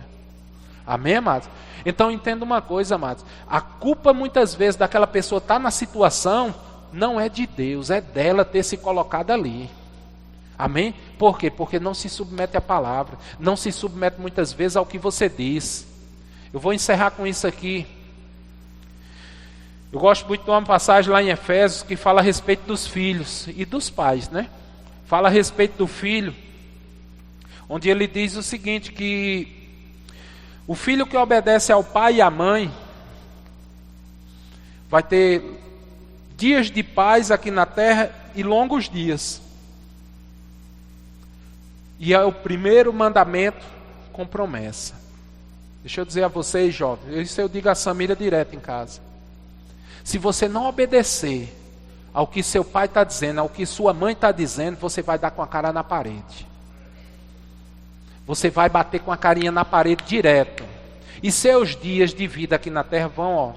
Amém, amados? Então entenda uma coisa, amados, a culpa muitas vezes daquela pessoa estar na situação, não é de Deus, é dela ter se colocado ali. Amém? Por quê? Porque não se submete à palavra, não se submete muitas vezes ao que você diz. Eu vou encerrar com isso aqui. Eu gosto muito de uma passagem lá em Efésios que fala a respeito dos filhos e dos pais, né? Fala a respeito do filho, onde ele diz o seguinte, que o filho que obedece ao pai e à mãe vai ter dias de paz aqui na terra e longos dias. E é o primeiro mandamento com promessa. Deixa eu dizer a vocês, jovens, isso eu digo a Samira direto em casa. Se você não obedecer ao que seu pai está dizendo, ao que sua mãe está dizendo, você vai dar com a cara na parede. Você vai bater com a carinha na parede direto. E seus dias de vida aqui na terra vão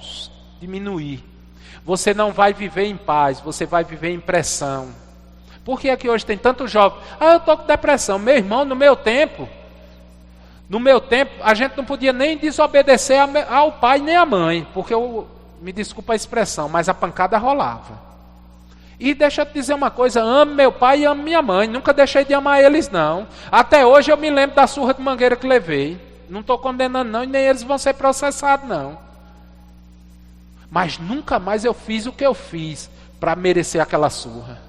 diminuir. Você não vai viver em paz, você vai viver em pressão. Por que é que hoje tem tanto jovem? Eu estou com depressão. Meu irmão, no meu tempo, No meu tempo, a gente não podia nem desobedecer ao pai nem à mãe, porque me desculpa a expressão, mas a pancada rolava. E deixa eu te dizer uma coisa, amo meu pai e amo minha mãe, nunca deixei de amar eles não. Até hoje eu me lembro da surra de mangueira que levei. Não estou condenando não, e nem eles vão ser processados não. Mas nunca mais eu fiz o que eu fiz para merecer aquela surra.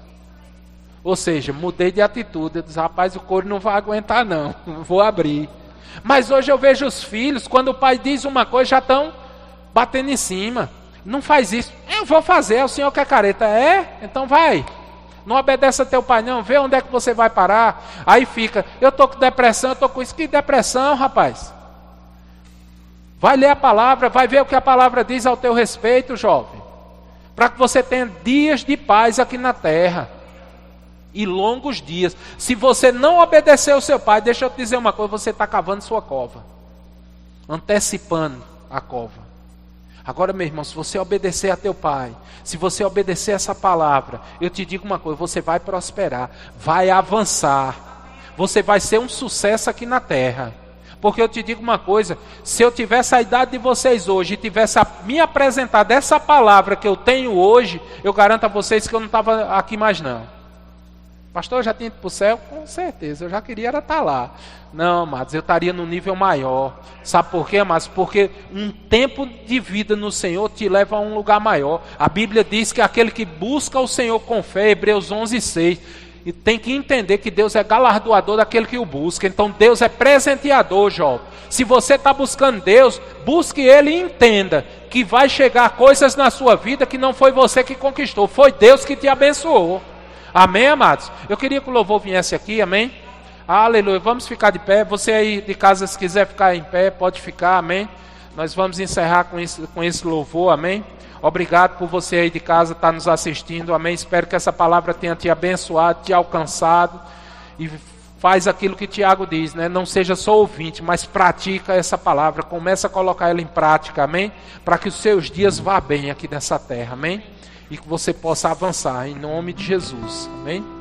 Ou seja, mudei de atitude. Eu disse, rapaz, o couro não vai aguentar não, vou abrir. Mas hoje eu vejo os filhos, quando o pai diz uma coisa, já estão batendo em cima. Não faz isso. Eu vou fazer, o senhor quer careta. É? Então vai. Não obedece a teu pai não, vê onde é que você vai parar. Aí fica, eu estou com depressão, eu estou com isso. Que depressão, rapaz? Vai ler a palavra, vai ver o que a palavra diz ao teu respeito, jovem. Para que você tenha dias de paz aqui na terra. E longos dias. Se você não obedecer ao seu pai, deixa eu te dizer uma coisa, você está cavando sua cova. Antecipando a cova. Agora, meu irmão, se você obedecer a teu pai, se você obedecer essa palavra, eu te digo uma coisa, você vai prosperar, vai avançar. Você vai ser um sucesso aqui na terra. Porque eu te digo uma coisa, se eu tivesse a idade de vocês hoje e tivesse me apresentado essa palavra que eu tenho hoje, eu garanto a vocês que eu não estava aqui mais não. Pastor, eu já tinha ido para o céu? Com certeza, eu já queria estar lá. Não, amados, eu estaria num nível maior. Sabe por quê, amados? Porque um tempo de vida no Senhor te leva a um lugar maior. A Bíblia diz que aquele que busca o Senhor com fé, Hebreus 11:6, e tem que entender que Deus é galardoador daquele que o busca. Então Deus é presenteador, jovem. Se você está buscando Deus, busque Ele e entenda que vai chegar coisas na sua vida que não foi você que conquistou, foi Deus que te abençoou. Amém, amados? Eu queria que o louvor viesse aqui, amém? Aleluia, vamos ficar de pé. Você aí de casa, se quiser ficar em pé, pode ficar, amém? Nós vamos encerrar com esse louvor, amém? Obrigado por você aí de casa estar nos assistindo, amém? Espero que essa palavra tenha te abençoado, te alcançado. E faz aquilo que Tiago diz, né? Não seja só ouvinte, mas pratica essa palavra. Começa a colocar ela em prática, amém? Para que os seus dias vá bem aqui nessa terra, amém? E que você possa avançar em nome de Jesus, amém?